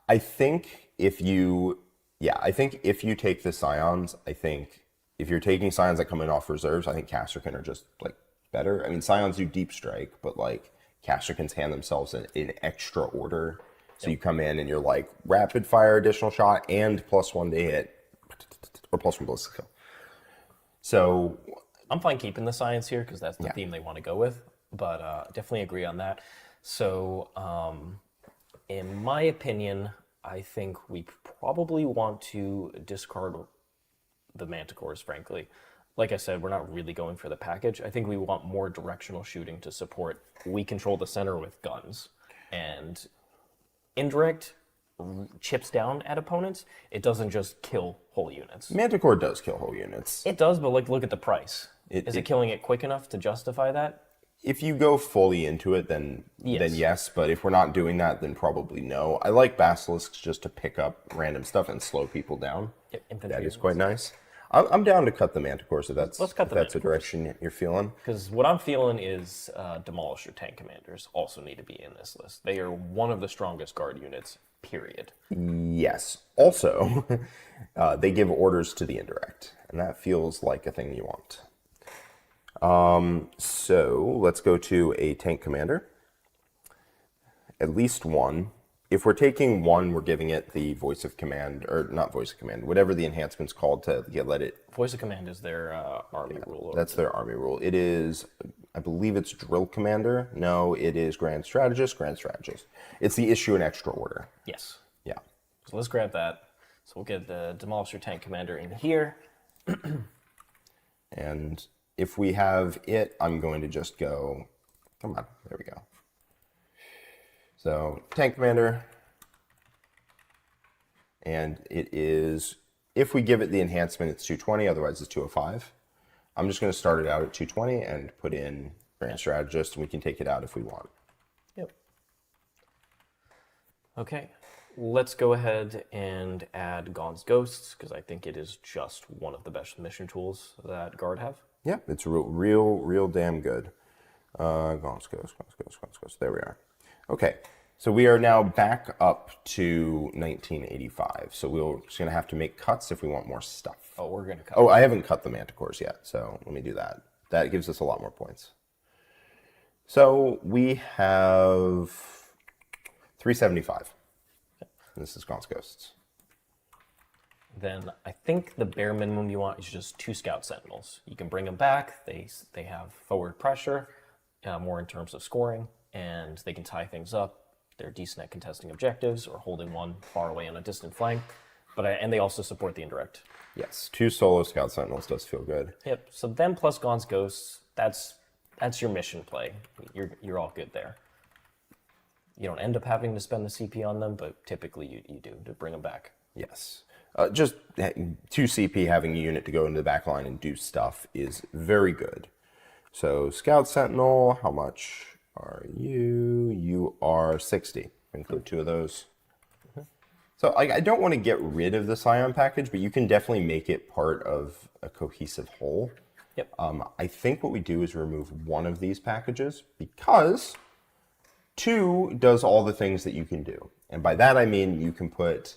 I think if you take the Scions, if you're taking Scions that come in off reserves, I think Kasrkin are just like better. I mean, Scions do deep strike, but like Kasrkins hand themselves in extra order. So you come in and you're like rapid fire additional shot and +1 to hit, or +1 ballistic skill. So
I'm fine keeping the science here because that's the theme they want to go with, but definitely agree on that. So in my opinion, I think we probably want to discard the Manticores, frankly. Like I said, we're not really going for the package. I think we want more directional shooting to support. We control the center with guns, and indirect chips down at opponents. It doesn't just kill whole units.
Manticore does kill whole units.
It does, but like look at the price. Is it killing it quick enough to justify that?
If you go fully into it, then yes. But if we're not doing that, then probably no. I like Basilisks just to pick up random stuff and slow people down.
Yep,
that is quite nice. I'm down to cut the Manticores if that's a direction you're feeling.
Because what I'm feeling is Demolisher tank commanders also need to be in this list. They are one of the strongest guard units, period.
Yes. Also, they give orders to the indirect, and that feels like a thing you want. So let's go to a tank commander. At least one. If we're taking one, we're giving it the voice of command, or not voice of command, whatever the enhancement's called to let it...
Voice of command is their army rule.
That's their army rule. It is, I believe it's drill commander. No, it is grand strategist. It's the issue an extra order.
Yes.
Yeah.
So let's grab that. So we'll get the Demolisher tank commander in here.
And if we have it, I'm going to just go, come on, there we go. So, tank commander, and it is, if we give it the enhancement, it's 220, otherwise it's 205. I'm just going to start it out at 220 and put in Grand Strategist, and we can take it out if we want.
Yep. Okay, let's go ahead and add Gaunt's Ghosts, because I think it is just one of the best mission tools that Guard have.
Yeah, it's real damn good. Gaunt's Ghosts. There we are. Okay, so we are now back up to 1985. So we're just going to have to make cuts if we want more stuff.
Oh, we're going to cut.
Oh, I haven't cut the Manticores yet, so let me do that. That gives us a lot more points. So we have 375. And this is Gaunt's Ghosts.
Then I think the bare minimum you want is just 2 Scout Sentinels. You can bring them back. They have forward pressure, more in terms of scoring, and they can tie things up. They're decent at contesting objectives or holding one far away on a distant flank. And they also support the indirect.
Yes, 2 solo Scout Sentinels does feel good.
Yep. So them plus Gaunt's Ghosts, that's your mission play. You're all good there. You don't end up having to spend the CP on them, but typically you do to bring them back.
Yes. Just 2 CP having a unit to go into the back line and do stuff is very good. So Scout Sentinel, how much are you? You are 60. Include 2 of those. So I don't want to get rid of the Scion package, but you can definitely make it part of a cohesive whole.
Yep.
I think what we do is remove one of these packages because 2 does all the things that you can do. And by that I mean you can put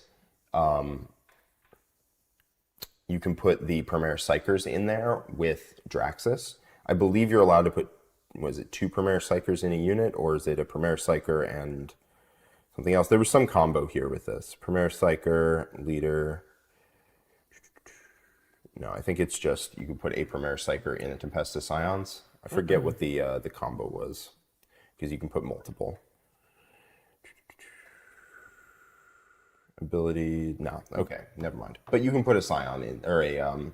the Premier Psychers in there with Draxus. I believe you're allowed to put, was it 2 Premier Psychers in a unit, or is it a Premier Psycher and something else? There was some combo here with this. Premier Psycher, leader. No, I think it's just you can put a Premier Psycher in a Tempestus Scions. I forget what the combo was, because you can put multiple. Ability, no, okay, never mind. But you can put a Scion in, or a...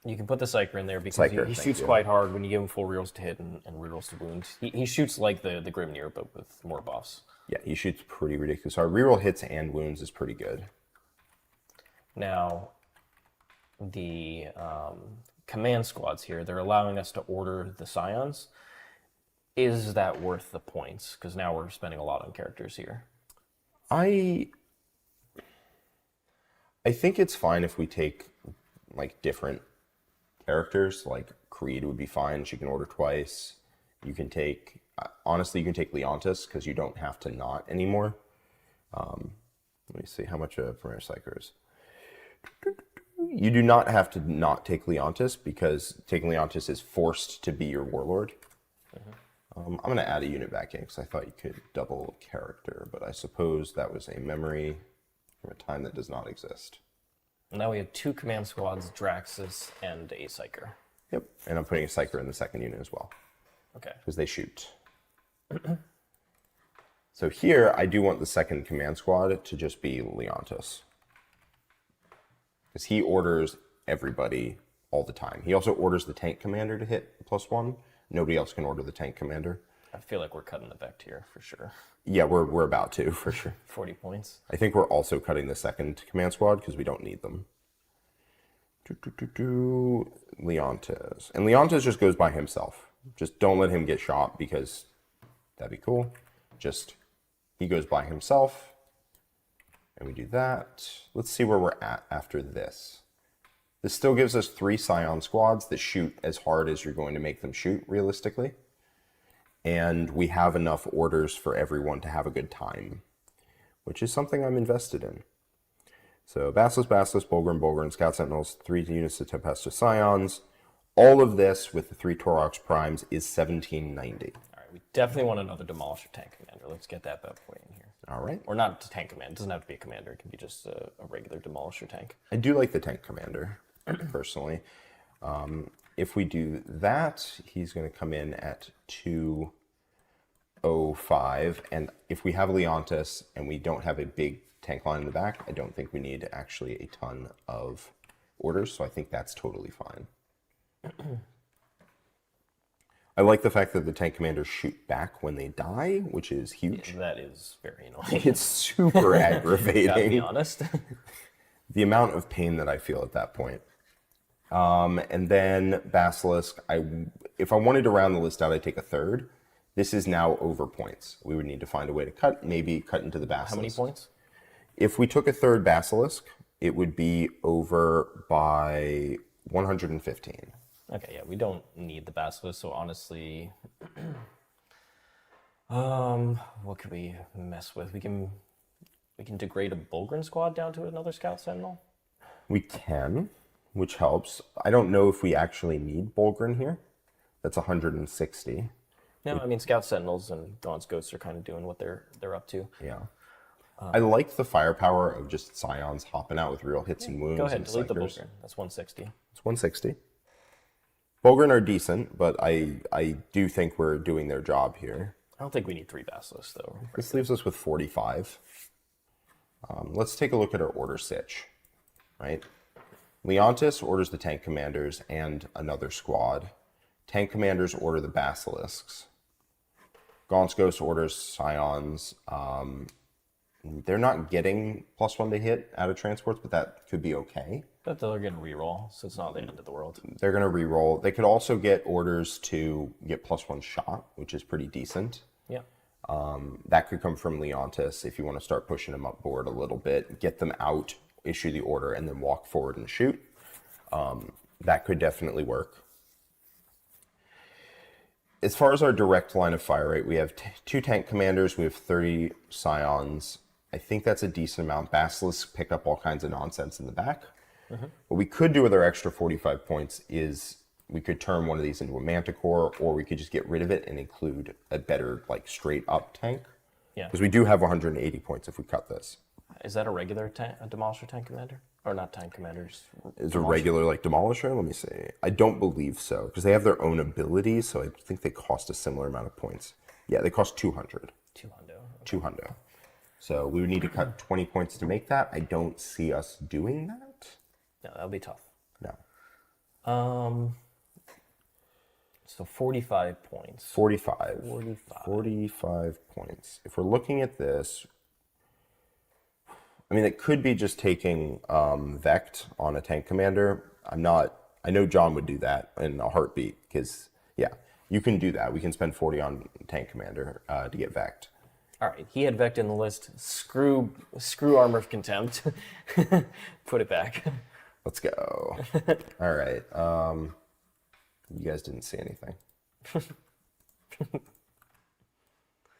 You can put the Psyker in there because
Psyker,
he
thank
shoots
you.
quite hard when you give him full rerolls to hit and rerolls to wound. He shoots like the Grimnir, but with more buffs.
Yeah, he shoots pretty ridiculous. Our reroll hits and wounds is pretty good.
Now, the command squads here, they're allowing us to order the Scions. Is that worth the points? Because now we're spending a lot on characters here.
I think it's fine if we take like different characters. Like Creed would be fine. She can order twice. You can take, honestly, you can take Leontis because you don't have to not anymore. Let me see how much a Premier Psyker is. You do not have to not take Leontis because taking Leontis is forced to be your warlord. I'm going to add a unit back in because I thought you could double character, but I suppose that was a memory from a time that does not exist.
Now we have 2 command squads, Draxus and a Psyker.
Yep, and I'm putting a Psyker in the second unit as well.
Okay.
Because they shoot. So here, I do want the second command squad to just be Leontis. Because he orders everybody all the time. He also orders the tank commander to hit +1. Nobody else can order the tank commander.
I feel like we're cutting the Vect here for sure.
Yeah, we're about to, for sure.
40 points.
I think we're also cutting the second command squad because we don't need them. Leontis. And Leontis just goes by himself. Just don't let him get shot because that'd be cool. Just, he goes by himself. And we do that. Let's see where we're at after this. This still gives us 3 Scion squads that shoot as hard as you're going to make them shoot, realistically. And we have enough orders for everyone to have a good time, which is something I'm invested in. So Basilisk, Bulgrim, Scout Sentinels, 3 units of Tempestus Scions. All of this with the 3 Torox Primes is 1790.
All right, we definitely want another Demolisher tank commander. Let's get that bad boy in here.
All right.
Or not a tank command. It doesn't have to be a commander. It can be just a regular Demolisher tank.
I do like the tank commander, personally. If we do that, he's going to come in at 205. And if we have Leontis and we don't have a big tank line in the back, I don't think we need actually a ton of orders. So I think that's totally fine. I like the fact that the tank commanders shoot back when they die, which is huge.
Yeah, that is very annoying.
It's super aggravating.
Gotta be honest.
The amount of pain that I feel at that point. And then Basilisk, if I wanted to round the list out, I'd take a third. This is now over points. We would need to find a way to cut, maybe cut into the Basilisk.
How many points?
If we took a third Basilisk, it would be over by 115.
Okay, yeah, we don't need the Basilisk, so honestly, what could we mess with? We can degrade a Bulgrin squad down to another Scout Sentinel.
We can, which helps. I don't know if we actually need Bulgrin here. That's 160.
No, I mean Scout Sentinels and Gaunt's Ghosts are kind of doing what they're up to.
Yeah. I like the firepower of just Scions hopping out with real hits and wounds.
Go ahead,
and
delete the
Psychers.
Bulgrin. That's 160.
It's 160. Bulgrin are decent, but I do think we're doing their job here.
I don't think we need 3 Basilisks though.
This leaves us with 45. Let's take a look at our order sitch, right? Leontis orders the tank commanders and another squad. Tank commanders order the Basilisks. Gaunt's Ghost orders Scions. They're not getting +1 to hit out of transports, but that could be okay.
But they're going to reroll, so it's not the end of the world.
They're going to reroll. They could also get orders to get +1 shot, which is pretty decent.
Yeah.
That could come from Leontis if you want to start pushing them up board a little bit, get them out, issue the order, and then walk forward and shoot. That could definitely work. As far as our direct line of fire, right, we have 2 tank commanders, we have 30 Scions, I think that's a decent amount. Basilisks pick up all kinds of nonsense in the back. What we could do with our extra 45 points is we could turn one of these into a Manticore, or we could just get rid of it and include a better, like, straight-up tank.
Yeah.
Because we do have 180 points if we cut this.
Is that a regular a Demolisher tank commander? Or not tank commanders?
Is a regular, like, Demolisher? Let me see. I don't believe so, because they have their own abilities, so I think they cost a similar amount of points. Yeah, they cost 200.
200. Okay.
200. So we would need to cut 20 points to make that. I don't see us doing that.
No, that'll be tough.
No.
So 45 points.
45.
45.
45 points. If we're looking at this, I mean, it could be just taking Vect on a tank commander. I know John would do that in a heartbeat, because, yeah, you can do that. We can spend 40 on tank commander to get Vect.
All right, he had Vect in the list. Screw Armor of Contempt. Put it back.
Let's go. All right. You guys didn't see anything.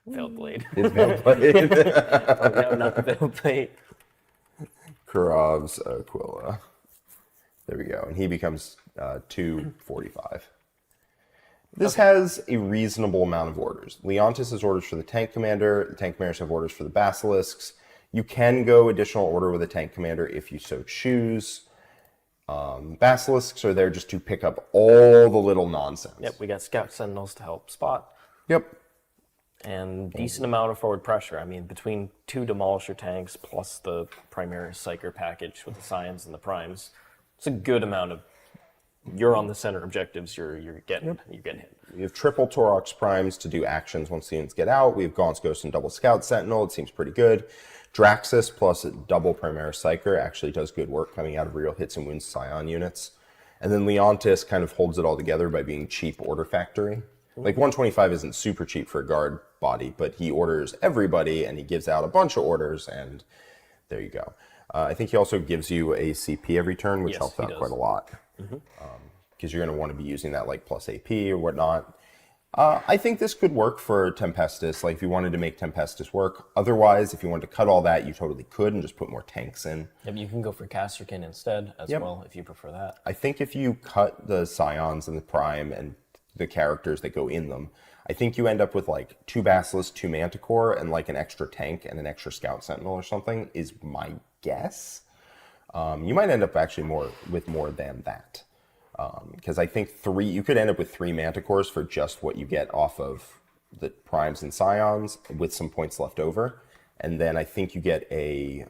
Veiled Blade.
It's Veiled Blade.
Oh, no, not the Veiled Blade.
Kurov's Aquila. There we go. And he becomes 245. This has a reasonable amount of orders. Leontis has orders for the tank commander. The tank commanders have orders for the basilisks. You can go additional order with a tank commander if you so choose. Basilisks are there just to pick up all the little nonsense.
Yep, we got Scout Sentinels to help spot.
Yep.
And decent amount of forward pressure. I mean, between 2 Demolisher tanks plus the primary Psyker package with the Scions and the Primes, it's a good amount of. You're on the center objectives. You're getting hit.
We have triple Torox Primes to do actions once the units get out. We have Gaunt's Ghost and double Scout Sentinel. It seems pretty good. Draxus plus a double Primaris Psyker actually does good work coming out of real hits and wounds Scion units. And then Leontis kind of holds it all together by being cheap order factory. Like 125 isn't super cheap for a guard body, but he orders everybody and he gives out a bunch of orders, and there you go. I think he also gives you a CP every turn, which helps out quite a lot. Because you're going to want to be using that like plus AP or whatnot. I think this could work for Tempestus, like if you wanted to make Tempestus work. Otherwise, if you wanted to cut all that, you totally could and just put more tanks in.
Yep, you can go for Casterkin instead as well, if you prefer that.
I think if you cut the Scions and the Prime and the characters that go in them, I think you end up with like 2 Basilisks, 2 Manticore, and like an extra tank and an extra Scout Sentinel or something, is my guess. You might end up actually with more than that. Because I think you could end up with 3 Manticores for just what you get off of the Primes and Scions with some points left over. And then I think you get a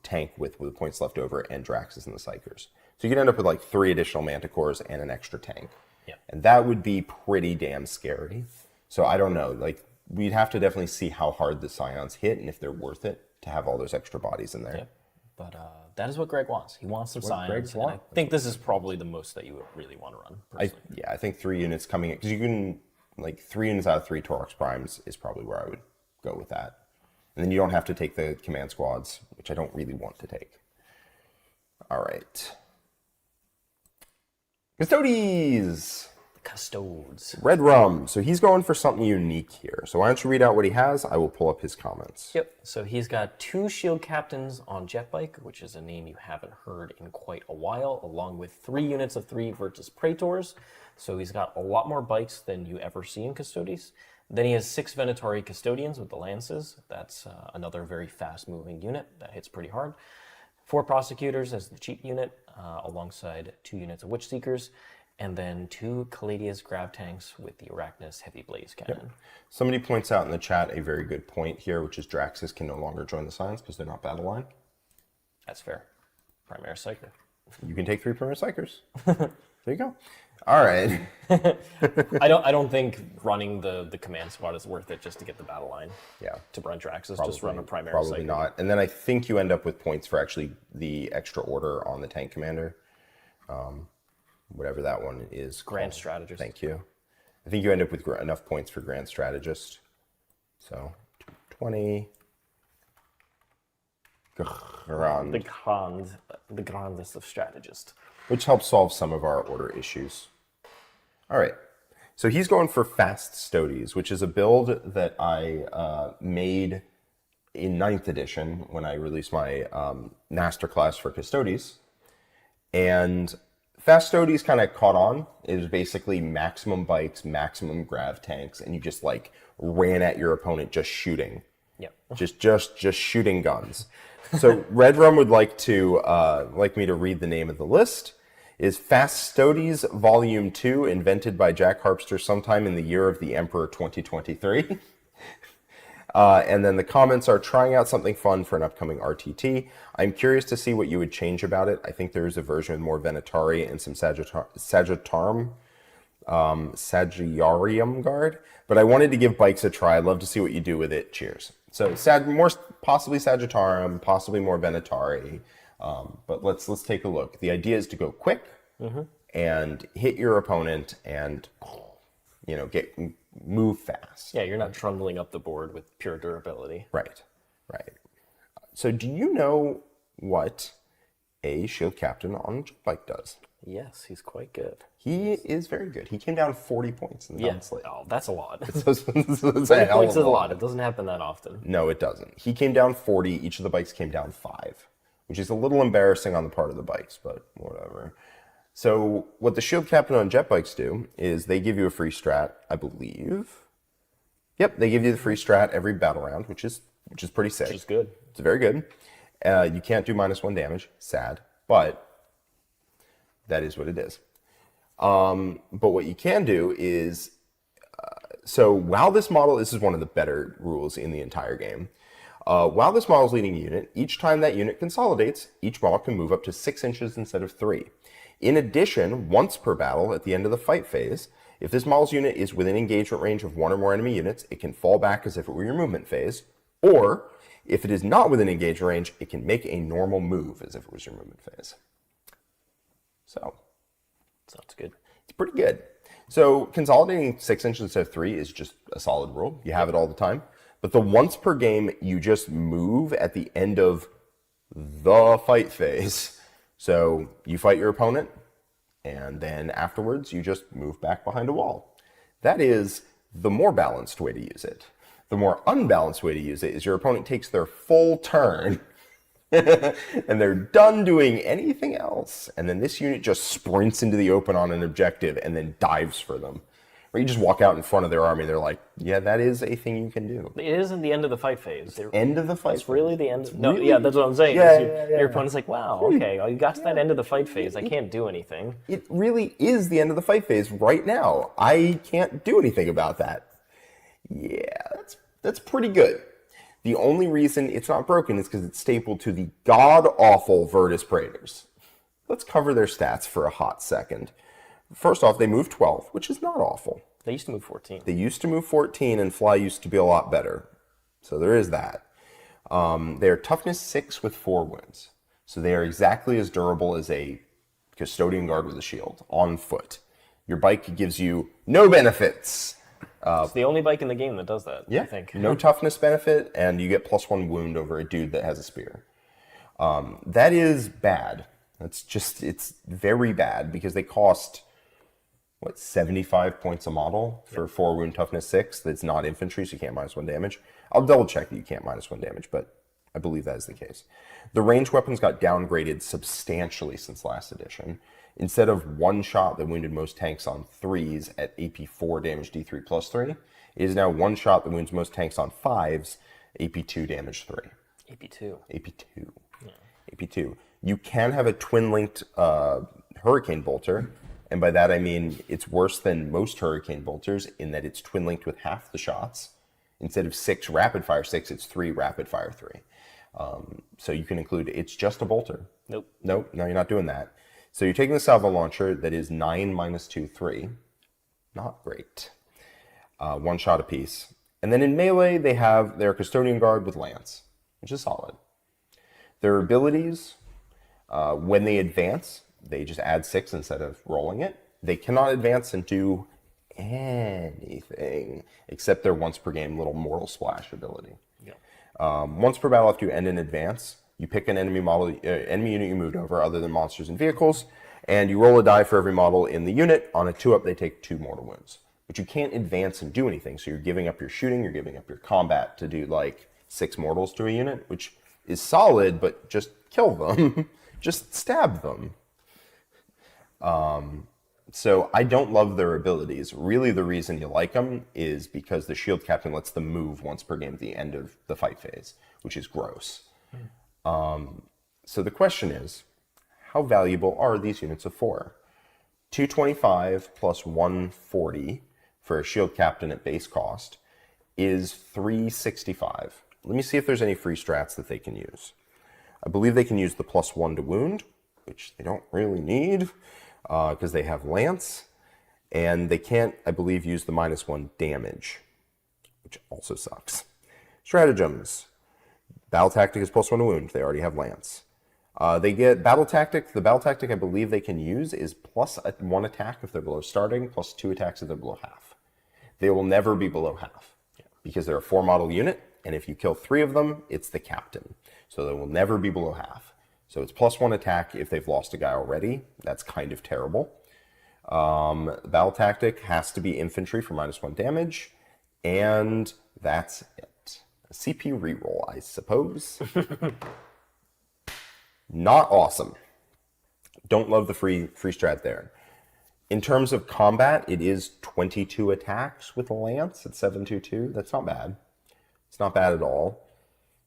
tank with the points left over and Draxus and the Psychers. So you could end up with like 3 additional Manticores and an extra tank.
Yeah.
And that would be pretty damn scary. So I don't know. Like, we'd have to definitely see how hard the Scions hit and if they're worth it to have all those extra bodies in there.
Yep. But that is what Greg wants. He wants some Scions. And I think this is probably the most that you would really want to run.
I think 3 units coming in, because you can, like, 3 units out of 3 Torox Primes is probably where I would go with that. And then you don't have to take the command squads, which I don't really want to take. All right. Custodes!
Custodes.
Red Rum. So he's going for something unique here. So why don't you read out what he has? I will pull up his comments.
Yep. So he's got 2 Shield Captains on Jetbike, which is a name you haven't heard in quite a while, along with 3 units of 3 Virtus Praetors. So he's got a lot more bikes than you ever see in Custodes. Then he has 6 Venatori Custodians with the Lances. That's another very fast-moving unit that hits pretty hard. 4 Prosecutors as the cheap unit, alongside 2 units of Witch Seekers. And then 2 Caladius Grav Tanks with the Arachnus Heavy Blaze Cannon.
Yep. Somebody points out in the chat a very good point here, which is Draxus can no longer join the Scions because they're not battle line.
That's fair. Primary Psyker.
You can take 3 Primary Psychers. There you go. All right.
I don't think running the command squad is worth it just to get the battle line.
Yeah.
To run Draxus, just run a primary
Probably
Psyker.
not. And then I think you end up with points for actually the extra order on the tank commander. Whatever that one is.
Grand Strategist.
Thank you. I think you end up with enough points for Grand Strategist. So, 20. Grand.
The grandest of strategists.
Which helps solve some of our order issues. All right. So he's going for Fast Stodes, which is a build that I made in 9th edition when I released my master class for Custodes. And Fastodes kind of caught on. It was basically maximum bikes, maximum grav tanks, and you just like ran at your opponent just shooting.
Yep.
Just shooting guns. So Red Rum would like me to read the name of the list. Is Fastodes Volume 2, invented by Jack Harpster sometime in the year of the Emperor 2023. And then the comments are trying out something fun for an upcoming RTT. I'm curious to see what you would change about it. I think there is a version with more Venatari and some Sagittarium Guard, but I wanted to give bikes a try. I'd love to see what you do with it. Cheers. So possibly Sagittarium, possibly more Venatari, but let's take a look. The idea is to go quick and hit your opponent and move fast.
Yeah, you're not trundling up the board with pure durability.
Right. So do you know what a shield captain on Jetbike does?
Yes, he's quite good.
He is very good. He came down 40 points in the Dataslate.
Oh, that's a lot.
40
points is a lot. It doesn't happen that often.
No, it doesn't. He came down 40. Each of the bikes came down 5, which is a little embarrassing on the part of the bikes, but whatever. So what the shield captain on Jetbikes do is they give you a free strat, I believe. Yep, they give you the free strat every battle round, which is pretty sick.
Which is good.
It's very good. You can't do -1 damage. Sad, but that is what it is. But what you can do is, so while this is one of the better rules in the entire game. While this model is leading a unit, each time that unit consolidates, each model can move up to 6 inches instead of 3. In addition, once per battle at the end of the fight phase, if this model's unit is within engagement range of 1 or more enemy units, it can fall back as if it were your movement phase. Or, if it is not within engagement range, it can make a normal move as if it was your movement phase. So,
sounds good.
It's pretty good. So, consolidating 6 inches instead of 3 is just a solid rule. You have it all the time. But the once per game, you just move at the end of the fight phase. So you fight your opponent, and then afterwards you just move back behind a wall. That is the more balanced way to use it. The more unbalanced way to use it is your opponent takes their full turn, and they're done doing anything else. And then this unit just sprints into the open on an objective and then dives for them. Or you just walk out in front of their army, they're like, yeah, that is a thing you can do.
It isn't the end of the fight phase.
End of the fight
It's really the end. No,
really?
yeah, that's what I'm saying.
Yeah.
Your opponent's like, wow, okay, you got to that end of the fight phase. I can't do anything.
It really is the end of the fight phase right now. I can't do anything about that. Yeah, that's pretty good. The only reason it's not broken is because it's stapled to the god-awful Virtus Praetors. Let's cover their stats for a hot second. First off, they move 12, which is not awful.
They used to move 14.
They used to move 14, and fly used to be a lot better. So there is that. They are toughness 6 with 4 wounds. So they are exactly as durable as a custodian guard with a shield, on foot. Your bike gives you no benefits.
It's the only bike in the game that does that, I think.
No toughness benefit, and you get +1 wound over a dude that has a spear. That is bad. It's very bad, because they cost... 75 points a model for 4 wound toughness 6. That's not infantry, so you can't -1 damage. I'll double check that you can't -1 damage, but I believe that is the case. The ranged weapons got downgraded substantially since last edition. Instead of one shot that wounded most tanks on 3s at AP 4 damage D3 +3, it is now one shot that wounds most tanks on 5s, AP 2 damage 3.
AP2.
AP2. Yeah. AP2. You can have a twin-linked Hurricane Bolter. And by that I mean it's worse than most Hurricane Bolters in that it's twin-linked with half the shots. Instead of 6 rapid-fire 6, it's 3 rapid-fire 3. So you can include, it's just a bolter.
Nope,
no, you're not doing that. So you're taking the salvo launcher that is 9 -2, 3. Not great. 1 shot apiece. And then in melee, they have their Custodian Guard with Lance, which is solid. Their abilities, when they advance, they just add 6 instead of rolling it. They cannot advance and do anything except their once per game little Mortal Splash ability.
Yeah.
Once per battle after you end an advance, you pick an enemy unit you moved over other than monsters and vehicles, and you roll a die for every model in the unit. On a 2-up, they take 2 mortal wounds. But you can't advance and do anything, so you're giving up your shooting, you're giving up your combat to do, like, 6 mortals to a unit, which is solid, but just kill them. Just stab them. So I don't love their abilities. Really, the reason you like them is because the shield captain lets them move once per game at the end of the fight phase, which is gross. So the question is, how valuable are these units of 4? 225 plus 140 for a shield captain at base cost is 365. Let me see if there's any free strats that they can use. I believe they can use the +1 to wound, which they don't really need because they have lance, and they can't, I believe, use the -1 damage, which also sucks. Stratagems. Battle tactic is +1 to wound. They already have lance. They get battle tactic. The battle tactic I believe they can use is +1 attack if they're below starting, +2 attacks if they're below half. They will never be below half because they're a 4 model unit, and if you kill 3 of them, it's the captain. So they will never be below half. So it's +1 attack if they've lost a guy already. That's kind of terrible. Battle tactic has to be infantry for -1 damage, and that's it. A CP reroll, I suppose. Not awesome. Don't love the free strat there. In terms of combat, it is 22 attacks with a lance at 722. That's not bad. It's not bad at all.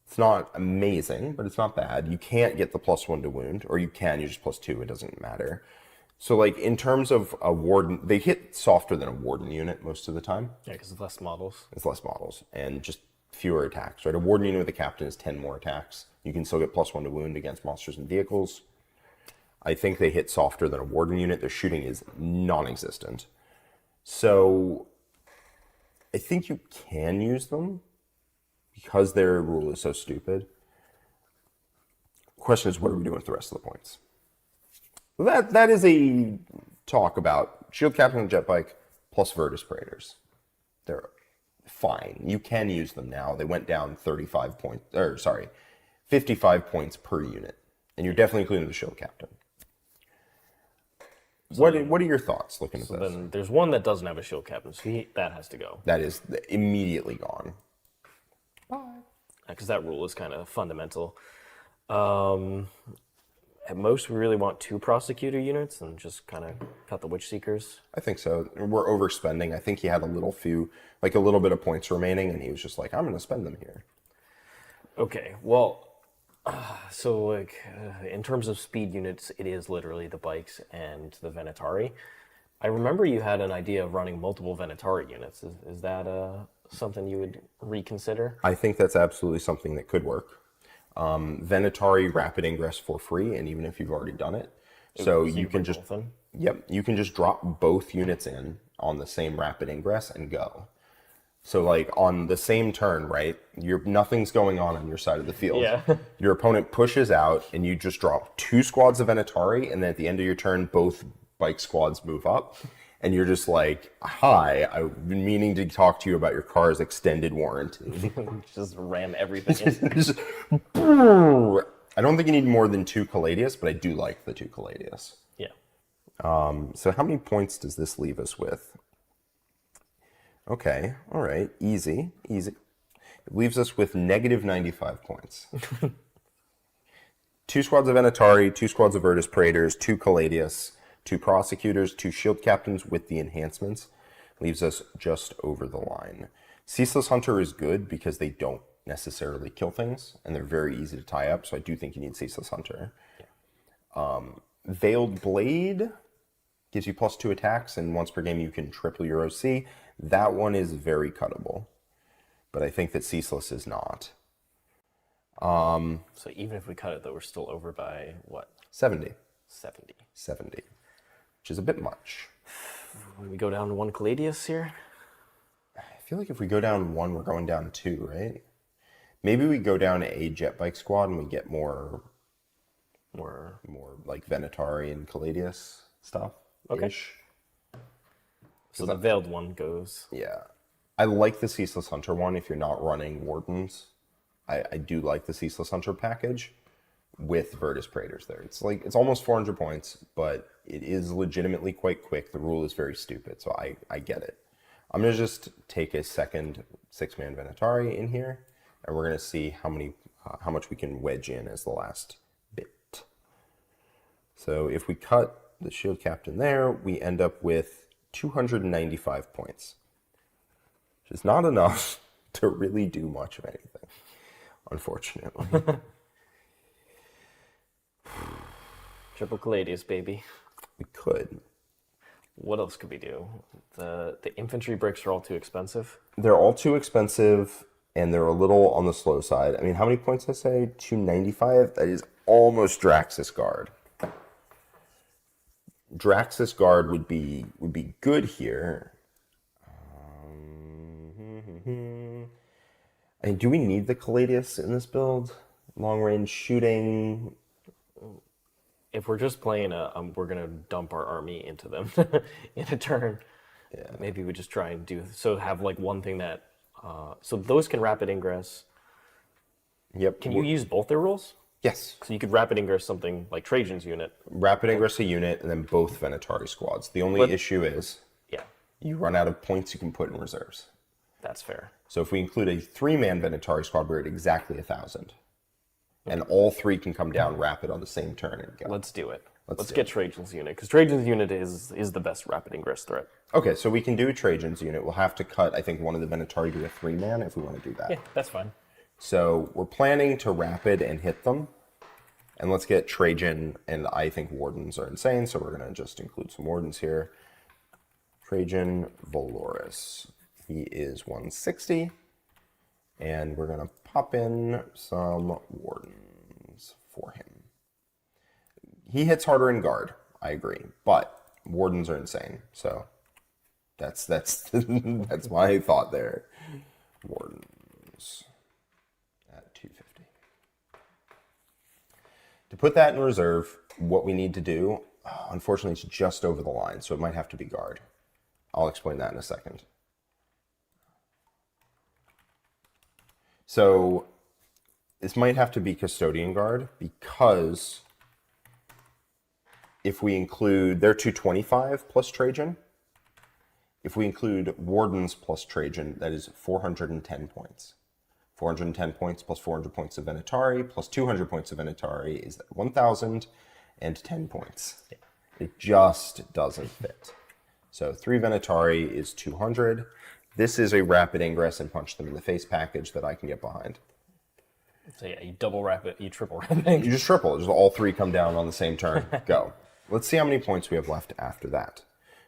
It's not amazing, but it's not bad. You can't get the +1 to wound, or you can, you just +2, it doesn't matter. So like in terms of a warden, they hit softer than a warden unit most of the time.
Yeah, because it's less models.
It's less models, and just fewer attacks, right? A warden unit with a captain is 10 more attacks. You can still get +1 to wound against monsters and vehicles. I think they hit softer than a warden unit. Their shooting is non-existent. So I think you can use them because their rule is so stupid. The question is, what are we doing with the rest of the points? That is a talk about shield captain and jetbike plus Virtus Praetors. They're fine. You can use them now. They went down 55 points per unit. And you're definitely including the shield captain. What are your thoughts looking at this?
Then there's one that doesn't have a shield captain, so that has to go.
That is immediately gone.
Because that rule is kind of fundamental. At most, we really want 2 prosecutor units and just kind of cut the witch seekers.
I think so. We're overspending. I think he had a little bit of points remaining, and he was just like, I'm going to spend them here.
Okay, well, so in terms of speed units, it is literally the bikes and the Venatari. I remember you had an idea of running multiple Venatari units. Is that something you would reconsider?
I think that's absolutely something that could work. Venatari rapid ingress for free, and even if you've already done it, so you can just you can just drop both units in on the same rapid ingress and go. So like on the same turn, right? Nothing's going on your side of the field.
Yeah.
Your opponent pushes out, and you just drop 2 squads of Venatari, and then at the end of your turn, both bike squads move up. And you're just like, hi, I've been meaning to talk to you about your car's extended warranty.
Just ram everything in.
Just, I don't think you need more than 2 Caladius, but I do like the 2 Caladius.
Yeah.
So how many points does this leave us with? Okay, all right, easy. It leaves us with negative 95 points. 2 squads of Venatari, 2 squads of Virtus Praetors, 2 Caladius, 2 prosecutors, 2 shield captains with the enhancements. Leaves us just over the line. Ceaseless Hunter is good because they don't necessarily kill things, and they're very easy to tie up, so I do think you need Ceaseless Hunter. Yeah. Veiled Blade gives you +2 attacks, and once per game you can triple your OC. That one is very cuttable, but I think that Ceaseless is not.
So even if we cut it, though, we're still over by what?
70.
70.
70, which is a bit much.
When we go down to 1 Caladius here?
I feel like if we go down 1, we're going down 2, right? Maybe we go down a Jetbike squad and we get more like Venatari and Caladius stuff.
Okay. So the Veiled one goes.
Yeah. I like the Ceaseless Hunter one if you're not running Wardens. I do like the Ceaseless Hunter package with Virtus Praetors there. It's almost 400 points, but it is legitimately quite quick. The rule is very stupid, so I get it. I'm going to just take a second 6-man Venatari in here and we're going to see how much we can wedge in as the last bit. So if we cut the shield captain there, we end up with 295 points, which is not enough to really do much of anything, unfortunately.
Triple Caladius, baby.
We could.
What else could we do? The infantry bricks are all too expensive.
They're all too expensive, and they're a little on the slow side. I mean, how many points did I say? 295? That is almost Draxus Guard. Draxus Guard would be good here. And do we need the Caladius in this build? Long range shooting.
If we're just playing we're gonna dump our army into them in a turn.
Yeah.
Maybe we just try and have like one thing that so those can rapid ingress.
Yep.
Can you use both their rules?
Yes.
So you could rapid ingress something like Trajan's unit.
Rapid ingress a unit, and then both Venatari squads. The only issue is you run out of points you can put in reserves.
That's fair.
So if we include a 3-man Venatari squad, we're at exactly 1,000. And all 3 can come down rapid on the same turn and go.
Let's do it. Let's get Trajan's unit, because Trajan's unit is the best rapid ingress threat.
Okay, so we can do Trajan's unit. We'll have to cut, I think, one of the Venatari to a 3-man if we want to do that.
Yeah, that's fine.
So we're planning to rapid and hit them. And let's get Trajan, and I think Wardens are insane, so we're going to just include some Wardens here. Trajan Valoris. He is 160. And we're going to pop in some Wardens for him. He hits harder in guard, I agree, but Wardens are insane, so that's that's my thought there. Wardens at 250. To put that in reserve, what we need to do, unfortunately, it's just over the line, so it might have to be guard. I'll explain that in a second. So this might have to be custodian guard, because if we include, they're 225 plus Trajan. If we include Wardens plus Trajan, that is 410 points. 410 points plus 400 points of Venatari plus 200 points of Venatari is 1,010 points. Yeah. It just doesn't fit. So 3 Venatari is 200. This is a rapid ingress and punch them in the face package that I can get behind.
So yeah, you double rapid, you triple rapid.
You just triple. Just all 3 come down on the same turn. Go. Let's see how many points we have left after that.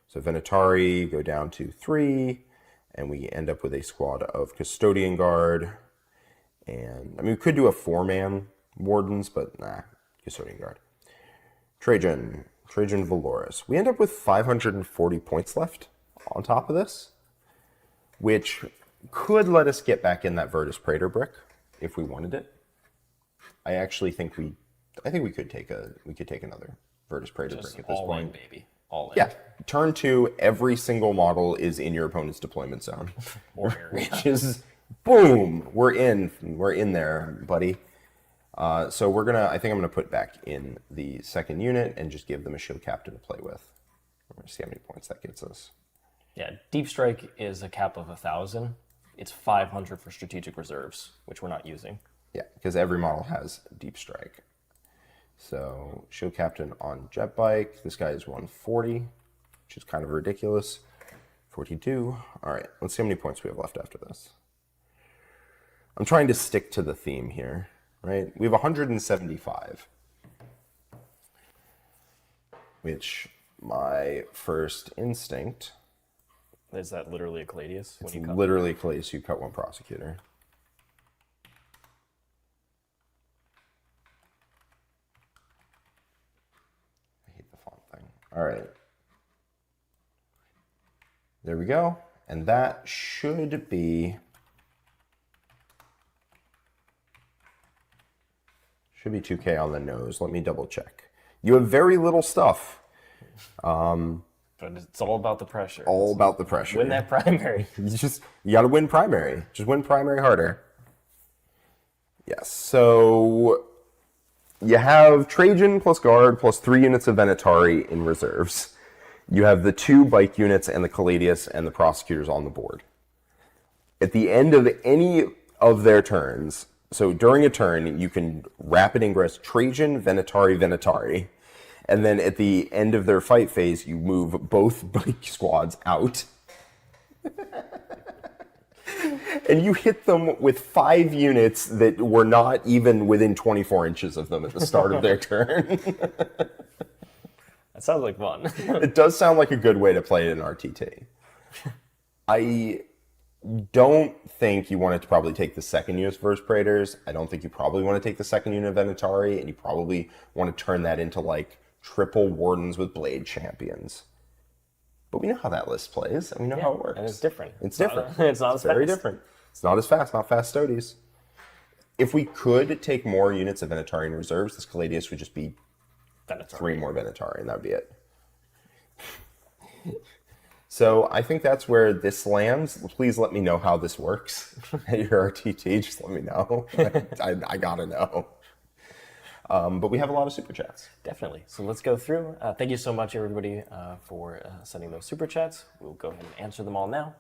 So Venatari go down to 3, and we end up with a squad of Custodian Guard. And I mean, we could do a 4-man Wardens, but nah, Custodian Guard. Trajan Valoris. We end up with 540 points left on top of this, which could let us get back in that Virtus Praetor brick if we wanted it. I actually think we could take another Virtus Praetor brick at this
all
point.
in, baby. All in.
Yeah. Turn 2, every single model is in your opponent's deployment zone. Which is boom. We're in there, buddy. So I think I'm gonna put back in the second unit and just give them a shield captain to play with. We're gonna see how many points that gets us.
Yeah, Deep Strike is a cap of 1,000. It's 500 for strategic reserves, which we're not using.
Yeah, because every model has Deep Strike. So, shield captain on Jetbike. This guy is 140, which is kind of ridiculous. 42. All right, let's see how many points we have left after this. I'm trying to stick to the theme here, right? We have 175, which my first instinct...
Is that literally a Caladius?
It's literally a Caladius. You cut 1 prosecutor. I hate the font thing. All right. There we go. And that should be 2K on the nose. Let me double check. You have very little stuff.
But it's all about the pressure.
All about the pressure.
Win that primary.
You got to win primary. Just win primary harder. Yes. So you have Trajan plus guard plus 3 units of Venatari in reserves. You have the 2 bike units and the Caladius and the prosecutors on the board. At the end of any of their turns. So during a turn, you can rapid ingress Trajan, Venatari, Venatari. And then at the end of their fight phase, you move both bike squads out. And you hit them with 5 units that were not even within 24 inches of them at the start of their turn.
That sounds like fun.
It does sound like a good way to play it in RTT. I don't think you want to probably take the second unit versus Praetors. I don't think you probably want to take the second unit of Venatari, and you probably want to turn that into like triple Wardens with Blade Champions. But we know how that list plays, and we know how it works.
And it's different.
It's different.
It's not as
very
fast.
different. It's not as fast, not fast Stodes. If we could take more units of Venatari in reserves, this Caladius would just be
Venatari.
3 more Venatari, and that would be it. So I think that's where this lands. Please let me know how this works at your RTT. Just let me know. I gotta know. But we have a lot of super chats.
Definitely. So let's go through. Thank you so much, everybody, for sending those super chats. We'll go ahead and answer them all now.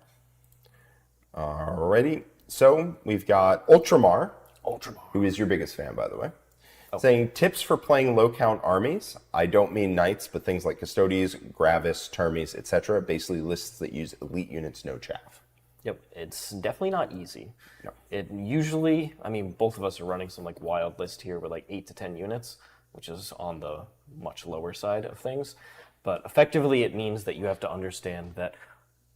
Alrighty. So we've got Ultramar,
Ultramar.
who is your biggest fan, by the way, saying tips for playing low count armies. I don't mean knights, but things like Custodes, Gravis, Termes, etc. Basically lists that use elite units, no chaff.
Yep, it's definitely not easy.
No.
It usually, I mean, both of us are running some like wild list here with like 8 to 10 units, which is on the much lower side of things. But effectively, it means that you have to understand that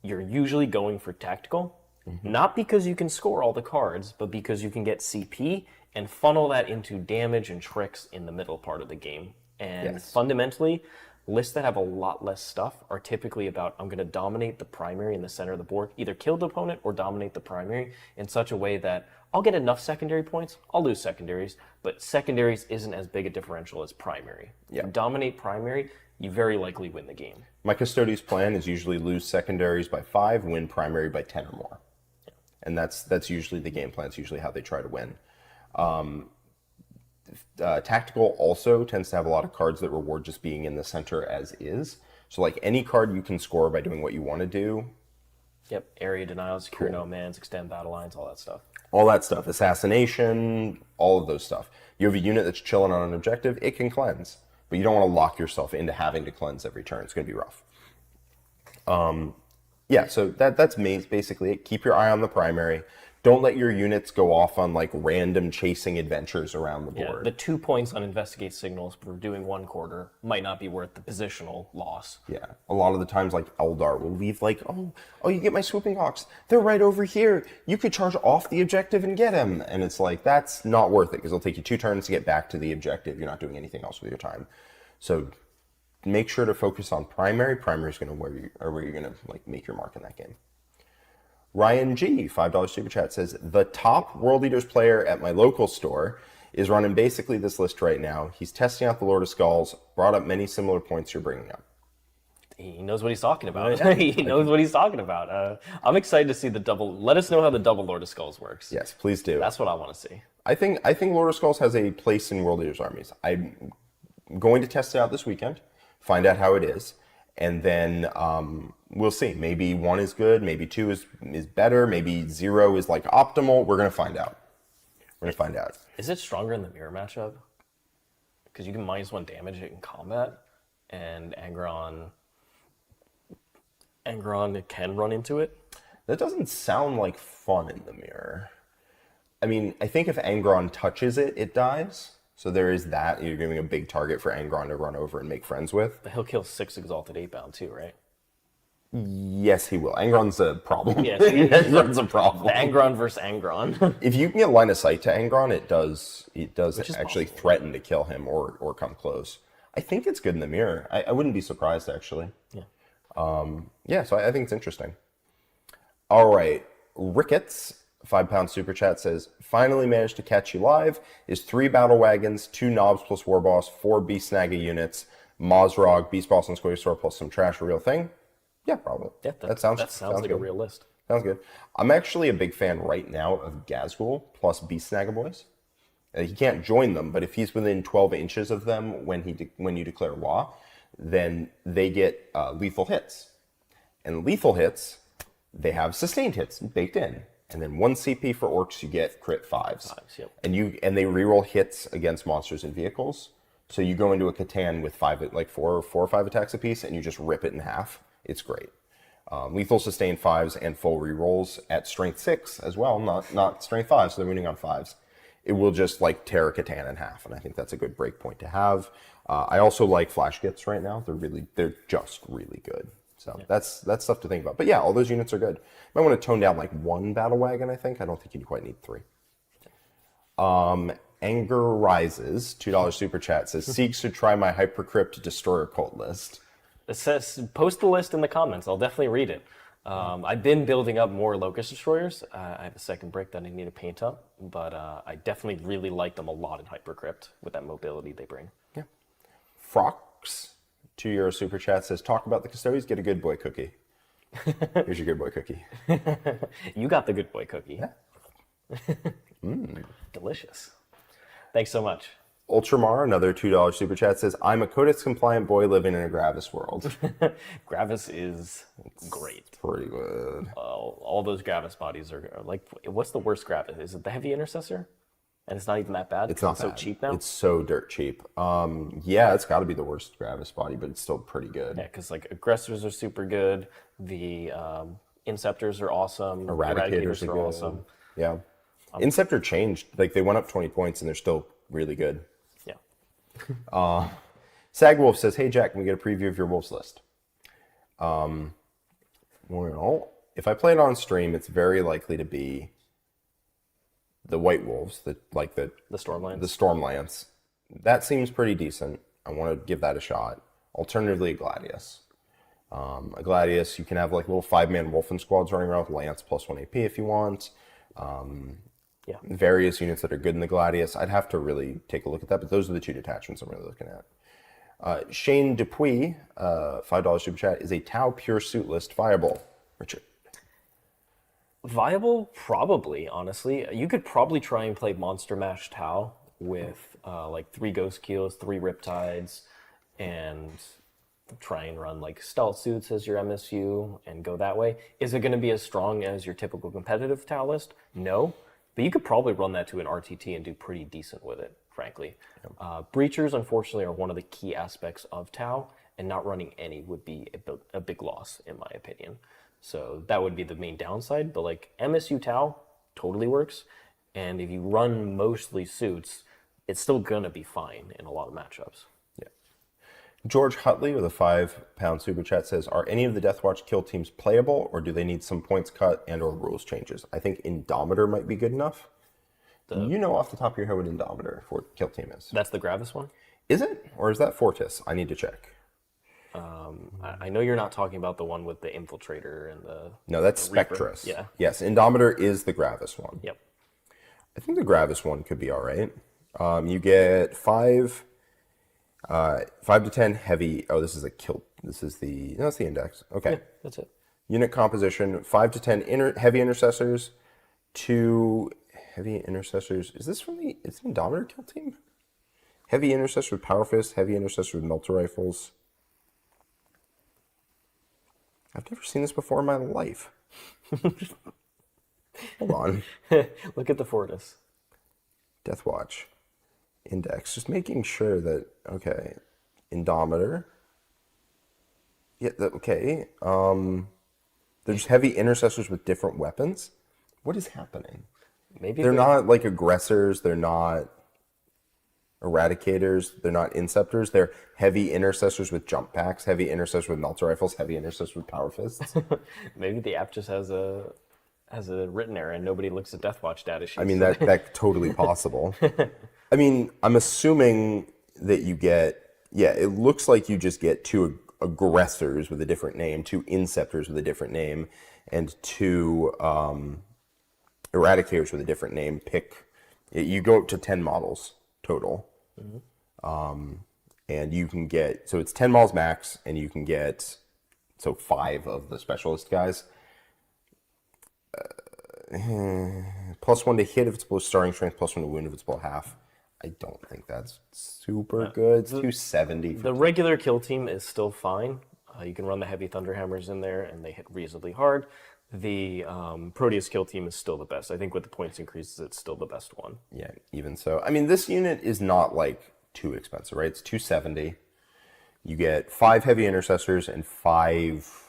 you're usually going for tactical, not because you can score all the cards, but because you can get CP and funnel that into damage and tricks in the middle part of the game. And fundamentally, lists that have a lot less stuff are typically about, I'm going to dominate the primary in the center of the board, either kill the opponent or dominate the primary in such a way that I'll get enough secondary points, I'll lose secondaries, but secondaries isn't as big a differential as primary. If you dominate primary, you very likely win the game.
My Custodes plan is usually lose secondaries by 5, win primary by 10 or more. And that's usually the game plan. It's usually how they try to win. Tactical also tends to have a lot of cards that reward just being in the center as is. So like any card you can score by doing what you want to do.
Yep, area denial, secure no mans, extend battle lines, all that stuff.
All that stuff. Assassination, all of those stuff. You have a unit that's chilling on an objective, it can cleanse. But you don't want to lock yourself into having to cleanse every turn. It's going to be rough. Yeah, so that's basically it. Keep your eye on the primary. Don't let your units go off on like random chasing adventures around the board.
The 2 points on investigate signals for doing 1 quarter might not be worth the positional loss.
Yeah, a lot of the times like Eldar will leave like, oh, you get my swooping hawks. They're right over here. You could charge off the objective and get him. And it's like, that's not worth it because it'll take you 2 turns to get back to the objective. You're not doing anything else with your time. So make sure to focus on primary. Primary is going to where you're going to like make your mark in that game. Ryan G, $5 super chat, says, the top World Eaters player at my local store is running basically this list right now. He's testing out the Lord of Skulls, brought up many similar points you're bringing up.
He knows what he's talking about. He knows what he's talking about. I'm excited to see the double. Let us know how the double Lord of Skulls works.
Yes, please do.
That's what I want to see.
I think Lord of Skulls has a place in World Eaters armies. I'm going to test it out this weekend, find out how it is, and then we'll see. Maybe 1 is good, maybe 2 is better, maybe 0 is like optimal. We're going to find out.
Is it stronger in the mirror matchup? Because you can -1 damage it in combat, and Angron can run into it.
That doesn't sound like fun in the mirror. I mean, I think if Angron touches it, it dies. So there is that. You're giving a big target for Angron to run over and make friends with.
But he'll kill 6 Exalted 8-bound too, right?
Yes, he will. Angron's a problem.
Yes,
Angron's a problem.
Angron versus Angron.
If you can get line of sight to Angron, it does actually
possible.
threaten to kill him or come close. I think it's good in the mirror. I wouldn't be surprised, actually.
Yeah.
So I think it's interesting. All right. Ricketts, £5 super chat, says, finally managed to catch you live. Is 3 battle wagons, 2 knobs plus war boss, 4 beast snagga units, Mozrog, beast boss and square sword plus some trash a real thing? Yeah, probably.
Yeah,
that sounds
like
good.
a real list.
Sounds good. I'm actually a big fan right now of Gazgul plus beast snagga boys. He can't join them, but if he's within 12 inches of them when you declare law, then they get lethal hits. And lethal hits, they have sustained hits baked in. And then 1 CP for orcs, you get crit 5s.
Yep.
And they reroll hits against monsters and vehicles. So you go into a Catan with four or 5 attacks apiece, and you just rip it in half. It's great. Lethal sustain 5s and full rerolls at strength 6 as well, not strength 5, so they're winning on 5s. It will just like tear a Catan in half, and I think that's a good break point to have. I also like flash gets right now. They're just really good. So that's stuff to think about. But yeah, all those units are good. Might want to tone down like 1 battle wagon, I think. I don't think you quite need 3. Anger Rises, $2 super chat, says, Seeks to try my Hypercrypt Destroyer cult list.
It says, post the list in the comments. I'll definitely read it. I've been building up more Locust Destroyers. I have a second brick that I need to paint up, but I definitely really like them a lot in Hypercrypt with that mobility they bring.
Yeah. Frox, €2 super chat, says, talk about the Custodians, get a good boy cookie. Here's your good boy cookie.
You got the good boy cookie.
Yeah.
Delicious. Thanks so much.
Ultramar, another $2 super chat, says, I'm a Codex compliant boy living in a Gravis world.
Gravis is great.
Pretty good.
All those Gravis bodies are like, what's the worst Gravis? Is it the Heavy Intercessor? And it's not even that bad?
It's not
so
bad.
Cheap now?
It's so dirt cheap. Yeah, it's got to be the worst Gravis body, but it's still pretty good.
Yeah, because like Aggressors are super good. The Inceptors are awesome.
Eradicators are good.
Awesome.
Yeah. Inceptor changed. Like, they went up 20 points, and they're still really good.
Yeah.
Sagwolf says, hey, Jack, can we get a preview of your Wolves list? Well, if I play it on stream, it's very likely to be the White Wolves, the
Stormlands.
The Stormlands. That seems pretty decent. I want to give that a shot. Alternatively, a Gladius. A Gladius, you can have like little 5-man Wolfen squads running around with Lance plus 1 AP if you want. Various units that are good in the Gladius. I'd have to really take a look at that, but those are the 2 detachments I'm really looking at. Shane Dupuis, $5 super chat, is a Tau pure suit list viable? Richard.
Viable? Probably, honestly. You could probably try and play Monster Mash Tau with like 3 Ghost Keels, 3 Riptides, and try and run like Stealth Suits as your MSU and go that way. Is it going to be as strong as your typical competitive Tau list? No. But you could probably run that to an RTT and do pretty decent with it, frankly. Breachers, unfortunately, are one of the key aspects of Tau, and not running any would be a big loss, in my opinion. So that would be the main downside, but like MSU Tau totally works, and if you run mostly suits, it's still gonna be fine in a lot of matchups.
Yeah. George Hutley with a £5 super chat says, are any of the Deathwatch kill teams playable, or do they need some points cut and or rules changes? I think Indomitor might be good enough. You know off the top of your head what Indomitor for kill team is?
That's the Gravis one?
Is it? Or is that Fortis? I need to check.
I know you're not talking about the one with the Infiltrator and the...
No, that's
the Reaper.
Spectrus.
Yeah.
Yes, Indomitor is the Gravis one.
Yep.
I think the Gravis one could be all right. You get 5 to 10 heavy... Oh, this is a kill... This is the... No, that's the index. Okay.
Yeah, that's it.
Unit composition, 5 to 10 heavy intercessors, 2 heavy intercessors. Is this from the... It's the Indomitor kill team? Heavy intercessor with Power Fist, heavy intercessor with Melter Rifles. I've never seen this before in my life. Hold on.
Look at the Fortis.
Deathwatch. Index. Just making sure that... Okay. Indomitor. Yeah, okay. There's heavy intercessors with different weapons. What is happening?
Maybe
They're not like aggressors. They're not eradicators. They're not inceptors. They're heavy intercessors with jump packs, heavy intercessors with melter rifles, heavy intercessors with power fists.
Maybe the app just has a written error and nobody looks at Deathwatch data sheets.
I mean, that's totally possible. I mean, I'm assuming that you get, yeah, it looks like you just get 2 aggressors with a different name, 2 inceptors with a different name, and 2 eradicators with a different name. You go up to 10 models total. Mm-hmm. And you can get, so it's 10 models max, and you can get, 5 of the specialist guys. +1 to hit if it's below starting strength, +1 to wound if it's below half. I don't think that's super good. It's 270.
The regular kill team is still fine. You can run the heavy Thunderhammers in there, and they hit reasonably hard. The Proteus kill team is still the best. I think with the points increases, it's still the best one.
Yeah, even so. I mean, this unit is not like too expensive, right? It's 270. You get 5 heavy intercessors and 5.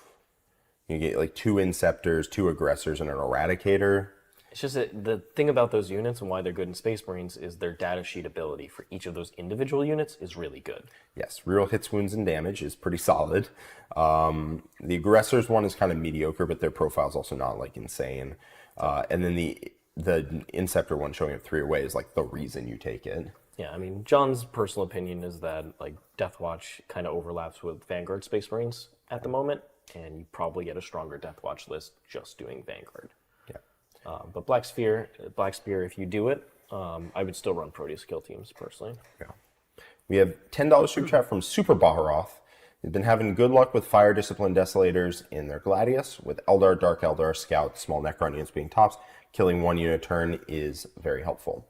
You get like 2 inceptors, 2 aggressors, and an eradicator.
It's just that the thing about those units and why they're good in Space Marines is their data sheet ability for each of those individual units is really good.
Yes, real hits, wounds, and damage is pretty solid. The aggressors one is kind of mediocre, but their profile's also not like insane. And then the inceptor one showing up 3 away is like the reason you take it.
Yeah, I mean, John's personal opinion is that like Deathwatch kind of overlaps with Vanguard Space Marines at the moment, and you probably get a stronger Deathwatch list just doing Vanguard. But Black Spear, if you do it, I would still run Proteus kill teams personally.
Yeah. We have $10 super chat from Super Baharoth. He's been having good luck with Fire Discipline Desolators in their Gladius, with Eldar, Dark Eldar, Scout, small Necron units being tops. Killing 1 unit a turn is very helpful.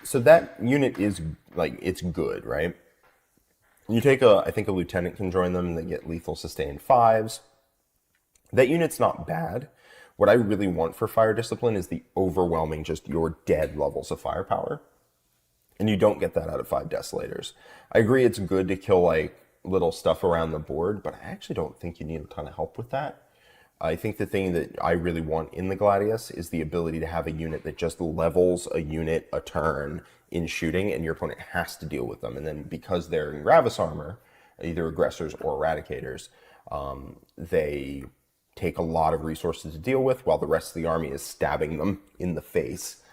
So that unit is, like, it's good, right? You take I think a Lieutenant can join them, they get lethal sustained 5s. That unit's not bad. What I really want for Fire Discipline is the overwhelming, just your dead levels of firepower. And you don't get that out of 5 Desolators. I agree it's good to kill like little stuff around the board, but I actually don't think you need a ton of help with that. I think the thing that I really want in the Gladius is the ability to have a unit that just levels a unit a turn in shooting, and your opponent has to deal with them. And then because they're in Gravis armor, either aggressors or eradicators, they take a lot of resources to deal with while the rest of the army is stabbing them in the face.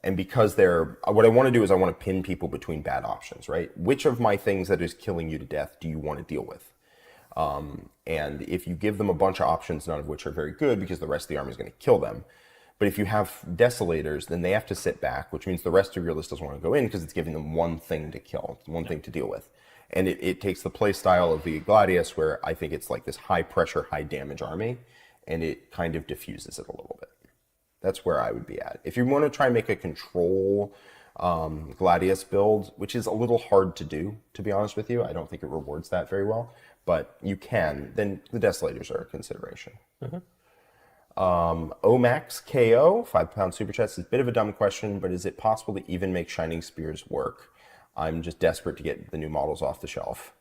And because what I want to do is I want to pin people between bad options, right? Which of my things that is killing you to death do you want to deal with? And if you give them a bunch of options, none of which are very good because the rest of the army is going to kill them. But if you have Desolators, then they have to sit back, which means the rest of your list doesn't want to go in because it's giving them one thing to kill, one thing to deal with. And it takes the play style of the Gladius, where I think it's like this high pressure, high damage army, and it kind of diffuses it a little bit. That's where I would be at. If you want to try and make a control Gladius build, which is a little hard to do, to be honest with you, I don't think it rewards that very well, but you can, then the Desolators are a consideration. Omax KO, £5 super chat, is a bit of a dumb question, but is it possible to even make Shining Spears work? I'm just desperate to get the new models off the shelf.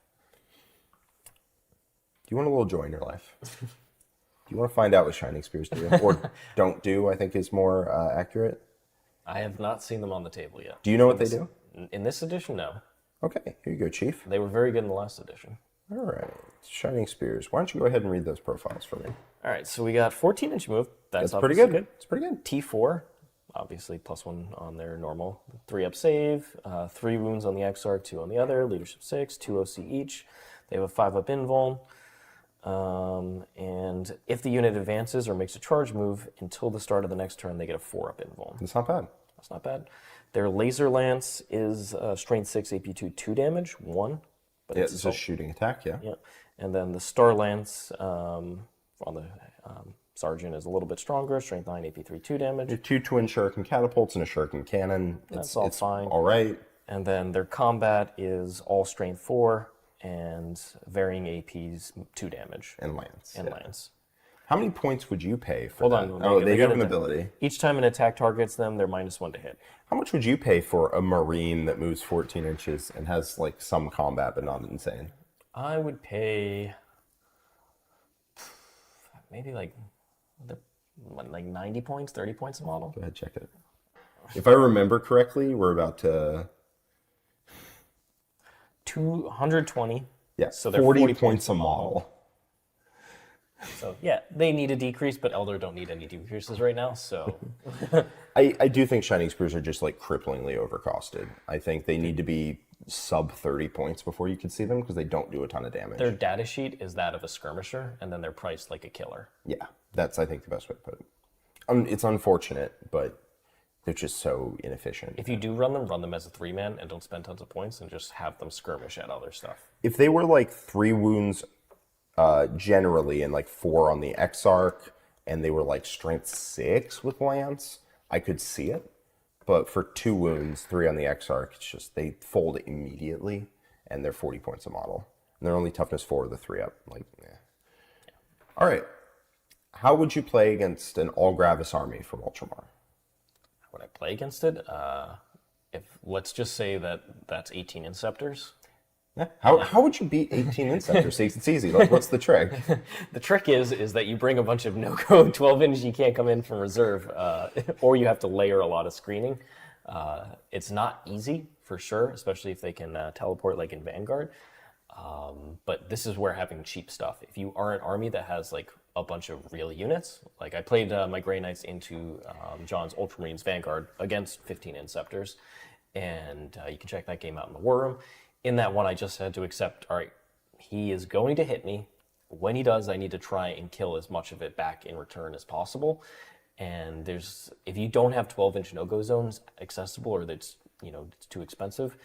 Do you want a little joy in your life? Do you want to find out what Shining Spears do? Or don't do, I think is more accurate.
I have not seen them on the table yet.
Do you know what they do?
In this edition, no.
Okay, here you go, Chief.
They were very good in the last edition.
All right, Shining Spears. Why don't you go ahead and read those profiles for me?
All right, so we got 14-inch move. That's
pretty good. It's pretty good.
T4, obviously +1 on their normal. 3-up save, 3 wounds on the XR, 2 on the other, leadership 6, 2 OC each. They have a 5-up invuln. And if the unit advances or makes a charge move until the start of the next turn, they get a 4-up invuln.
That's not bad.
That's not bad. Their Laser Lance is Strength 6, AP 2 damage, 1. But
Yeah, it's a shooting attack, yeah.
Yeah. And then the Star Lance on the Sergeant is a little bit stronger, Strength 9, AP 3, 2 damage.
Your 2 twin shuriken catapults and a shuriken cannon.
That's all fine.
All right.
And then their combat is all Strength 4 and varying APs 2 damage.
And lance.
And lance.
How many points would you pay for that?
Hold on.
Oh, they have an ability.
Each time an attack targets them, they're -1 to hit.
How much would you pay for a Marine that moves 14 inches and has like some combat but not insane?
I would pay maybe like 90 points, 30 points a model.
Go ahead, check it. If I remember correctly, we're about to
220.
Yeah,
so they're
40 points a model.
So yeah, they need a decrease, but Eldar don't need any decreases right now. So
I do think Shining Spears are just like cripplingly overcosted. I think they need to be sub 30 points before you could see them because they don't do a ton of damage.
Their data sheet is that of a skirmisher, and then they're priced like a killer.
Yeah, that's I think the best way to put it. It's unfortunate, but they're just so inefficient.
If you do run them as a 3-man and don't spend tons of points and just have them skirmish at other stuff.
If they were like 3 wounds generally and like 4 on the X-Arc and they were like strength 6 with Lance, I could see it. But for 2 wounds, 3 on the X-Arc, it's just they fold immediately and they're 40 points a model. And they're only toughness 4 with the 3-up. Like, yeah. All right. how would you play against an all-Gravis army from Ultramar?
Would I play against it? If let's just say that's 18 Inceptors.
Yeah. How would you beat 18 Inceptors? It's easy. Like, what's the trick?
The trick is that you bring a bunch of no-go 12-inch, you can't come in from reserve, or you have to layer a lot of screening. It's not easy, for sure, especially if they can teleport like in Vanguard. But this is where having cheap stuff. If you are an army that has like a bunch of real units, like I played my Grey Knights into John's Ultramarines Vanguard against 15 Inceptors, and you can check that game out in the War Room. In that one, I just had to accept, all right, he is going to hit me. When he does, I need to try and kill as much of it back in return as possible. And if you don't have 12-inch no-go zones accessible, or that's, it's too expensive,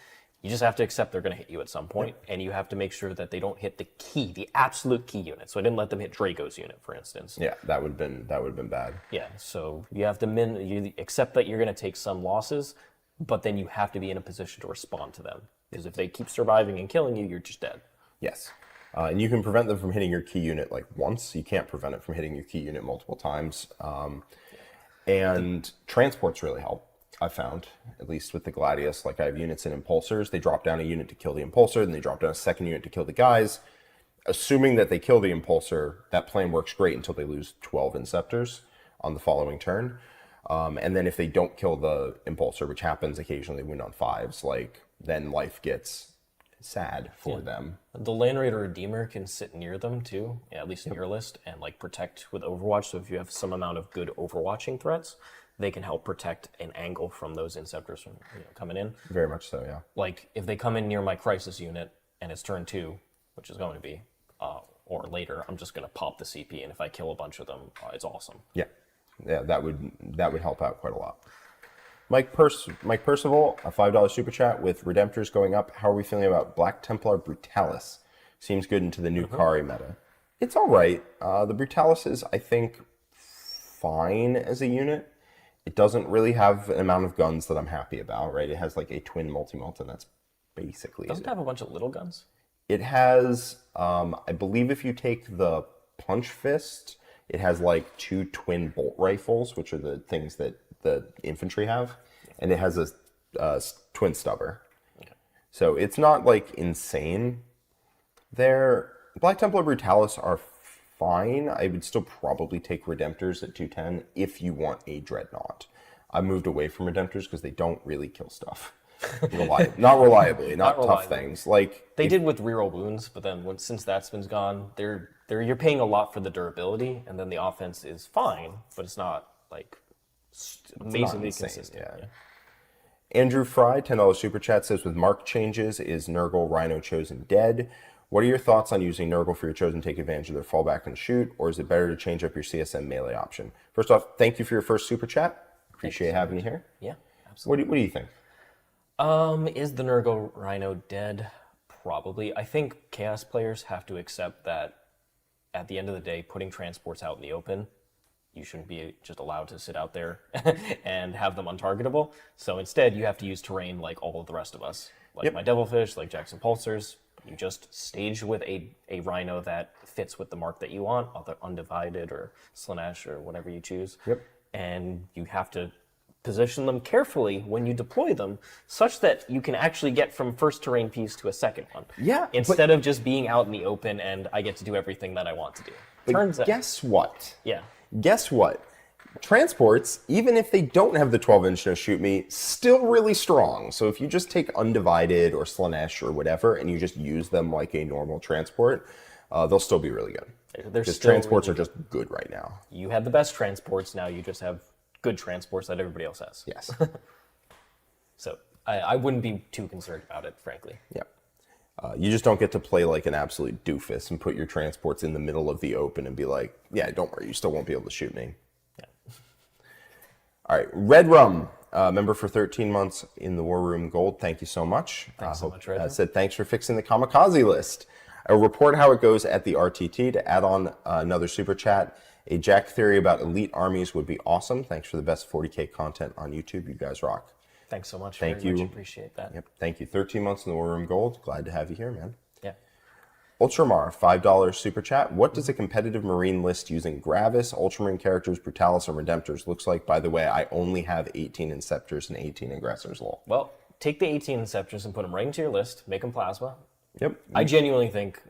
you just have to accept they're going to hit you at some point, and you have to make sure that they don't hit the absolute key unit. So I didn't let them hit Draco's unit, for instance.
Yeah, that would have been bad.
Yeah, so you have to you accept that you're going to take some losses, but then you have to be in a position to respond to them. Because if they keep surviving and killing you, you're just dead.
Yes. And you can prevent them from hitting your key unit like once. You can't prevent it from hitting your key unit multiple times. And transports really help, I've found, at least with the Gladius. Like, I have units in Impulsors. They drop down a unit to kill the Impulsor, then they drop down a second unit to kill the guys. Assuming that they kill the Impulsor, that plan works great until they lose 12 Inceptors on the following turn. And then if they don't kill the Impulsor, which happens occasionally, win on 5s, like, then life gets sad for them.
The Land Raider Redeemer can sit near them too, at least in your list, and like protect with Overwatch. So if you have some amount of good overwatching threats, they can help protect an angle from those Inceptors from coming in.
Very much so, yeah.
Like if they come in near my Crisis unit and it's turn 2, which is going to be, or later, I'm just going to pop the CP, and if I kill a bunch of them, it's awesome.
Yeah, that would help out quite a lot. Mike Percival, a $5 super chat with Redemptors going up. How are we feeling about Black Templar Brutalis? Seems good into the new Kari meta. It's all right. The Brutalis is, I think, fine as a unit. It doesn't really have an amount of guns that I'm happy about, right? It has like a twin multi-mult, and that's basically
Doesn't it have a bunch of little guns?
It has, I believe if you take the Punch Fist, it has like 2 twin bolt rifles, which are the things that the infantry have, and it has a twin stubber. Okay. So it's not like insane. Black Templar Brutalis are fine. I would still probably take Redemptors at 210 if you want a Dreadnought. I moved away from Redemptors because they don't really kill stuff. Not reliably, not tough things. Like
they did with reroll wounds, but then since that's been gone, you're paying a lot for the durability, and then the offense is fine, but it's not like amazingly consistent.
Yeah. Andrew Fry, $10 super chat, says with mark changes, is Nurgle Rhino Chosen dead? What are your thoughts on using Nurgle for your Chosen to take advantage of their fallback and shoot, or is it better to change up your CSM melee option? First off, thank you for your first super chat. Appreciate having you here.
Yeah, absolutely.
What do you think?
Is the Nurgle Rhino dead? Probably. I think Chaos players have to accept that at the end of the day, putting transports out in the open, you shouldn't be just allowed to sit out there and have them untargetable. So instead, you have to use terrain like all of the rest of us. Like my Devilfish, like Jackson Pulsars. You just stage with a Rhino that fits with the mark that you want, either Undivided or Slanesh or whatever you choose.
Yep.
And you have to position them carefully when you deploy them, such that you can actually get from first terrain piece to a second one.
Yeah.
Instead of just being out in the open and I get to do everything that I want to do.
But guess what?
Yeah.
Guess what? Transports, even if they don't have the 12-inch no shoot me, still really strong. So if you just take Undivided or Slanesh or whatever and you just use them like a normal transport, they'll still be really good. Because transports are just good right now.
You have the best transports, now you just have good transports that everybody else has.
Yes.
So I wouldn't be too concerned about it, frankly.
Yeah. You just don't get to play like an absolute doofus and put your transports in the middle of the open and be like, yeah, don't worry, you still won't be able to shoot me. Yeah. All right, Red Rum, member for 13 months in the War Room Gold. Thank you so much.
Thanks so much, Red.
Said thanks for fixing the kamikaze list. I'll report how it goes at the RTT. To add on another super chat, a Jack theory about elite armies would be awesome. Thanks for the best 40k content on YouTube. You guys rock.
Thanks so much.
Thank you.
Much appreciate that.
Yep. Thank you. 13 months in the War Room Gold. Glad to have you here, man.
Yeah.
Ultramar, $5 super chat. What does a competitive Marine list using Gravis, Ultramarine characters, Brutalis, and Redemptors looks like? By the way, I only have 18 Inceptors and 18 Aggressors, lol.
Well, take the 18 Inceptors and put them right into your list. Make them plasma.
Yep.
I genuinely think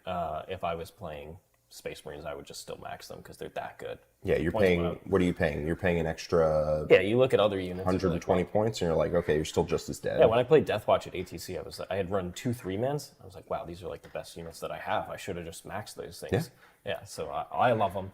if I was playing Space Marines, I would just still max them because they're that good.
Yeah, you're
Points
paying,
them out.
what are you paying? You're paying an extra
Yeah, you look at other units. and you're
120
like,
points, and you're like, okay, you're still just as dead.
yeah, when I played Deathwatch at ATC, I had run 2 3-mans. I was like, wow, these are like the best units that I have. I should have just maxed those things. Yeah, so I love them.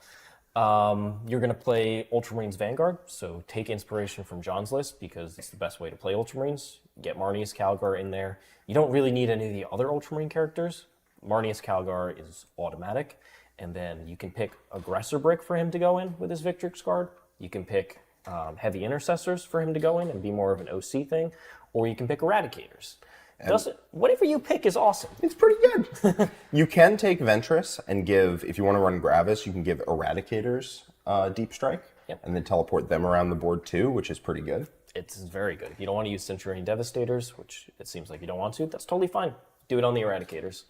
You're going to play Ultramarines Vanguard, so take inspiration from John's list because it's the best way to play Ultramarines. Get Marnius Calgar in there. You don't really need any of the other Ultramarine characters. Marnius Calgar is automatic, and then you can pick Aggressor Brick for him to go in with his Victrix guard. You can pick Heavy Intercessors for him to go in and be more of an OC thing, or you can pick Eradicators. Whatever you pick is awesome.
It's pretty good. You can take Ventress and give, if you want to run Gravis, you can give Eradicators Deep Strike, and then teleport them around the board too, which is pretty good.
It's very good. If you don't want to use Centurion Devastators, which it seems like you don't want to, that's totally fine. Do it on the Eradicators.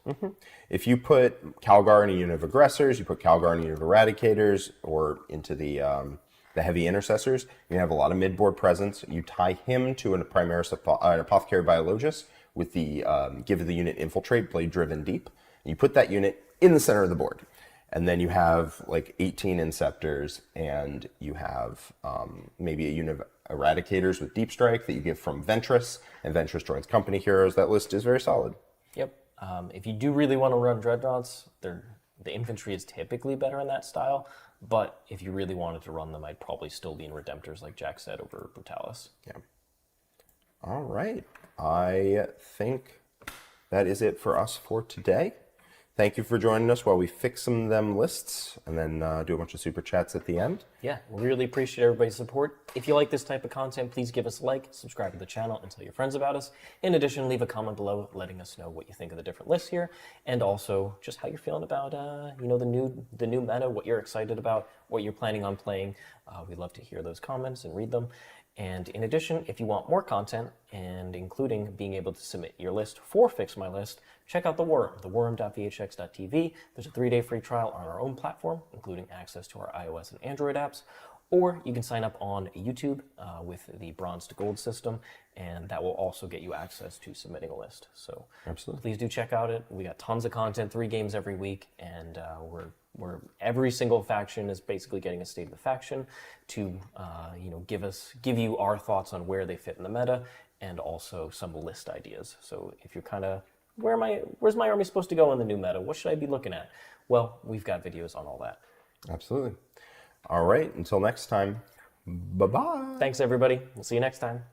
If you put Calgar in a unit of Aggressors, you put Calgar in a unit of Eradicators, or into the Heavy Intercessors, you have a lot of mid-board presence. You tie him to an Apothecary Biologus with the give the unit Infiltrate, Blade Driven Deep. You put that unit in the center of the board. And then you have like 18 Inceptors, and you have maybe a unit of Eradicators with Deep Strike that you give from Ventress, and Ventress joins Company Heroes. That list is very solid.
Yep. If you do really want to run Dreadnoughts, the infantry is typically better in that style. But if you really wanted to run them, I'd probably still be in Redemptors, like Jack said, over Brutalis.
Yeah. All right. I think that is it for us for today. Thank you for joining us while we fix some of them lists and then do a bunch of super chats at the end.
Yeah, we really appreciate everybody's support. If you like this type of content, please give us a like, subscribe to the channel, and tell your friends about us. In addition, leave a comment below letting us know what you think of the different lists here, and also just how you're feeling about the new meta, what you're excited about, what you're planning on playing. We'd love to hear those comments and read them. And in addition, if you want more content, and including being able to submit your list for Fix My List, check out the Worm, theworm.vhx.tv. There's a 3-day free trial on our own platform, including access to our iOS and Android apps. Or you can sign up on YouTube with the Bronze to Gold system, and that will also get you access to submitting a list. So
absolutely,
please do check out it. We got tons of content, 3 games every week, and we're every single faction is basically getting a state of the faction to give you our thoughts on where they fit in the meta, and also some list ideas. So if you're kind of where's my army supposed to go in the new meta? What should I be looking at? Well, we've got videos on all that.
Absolutely. All right, until next time, bye-bye.
Thanks, everybody. We'll see you next time.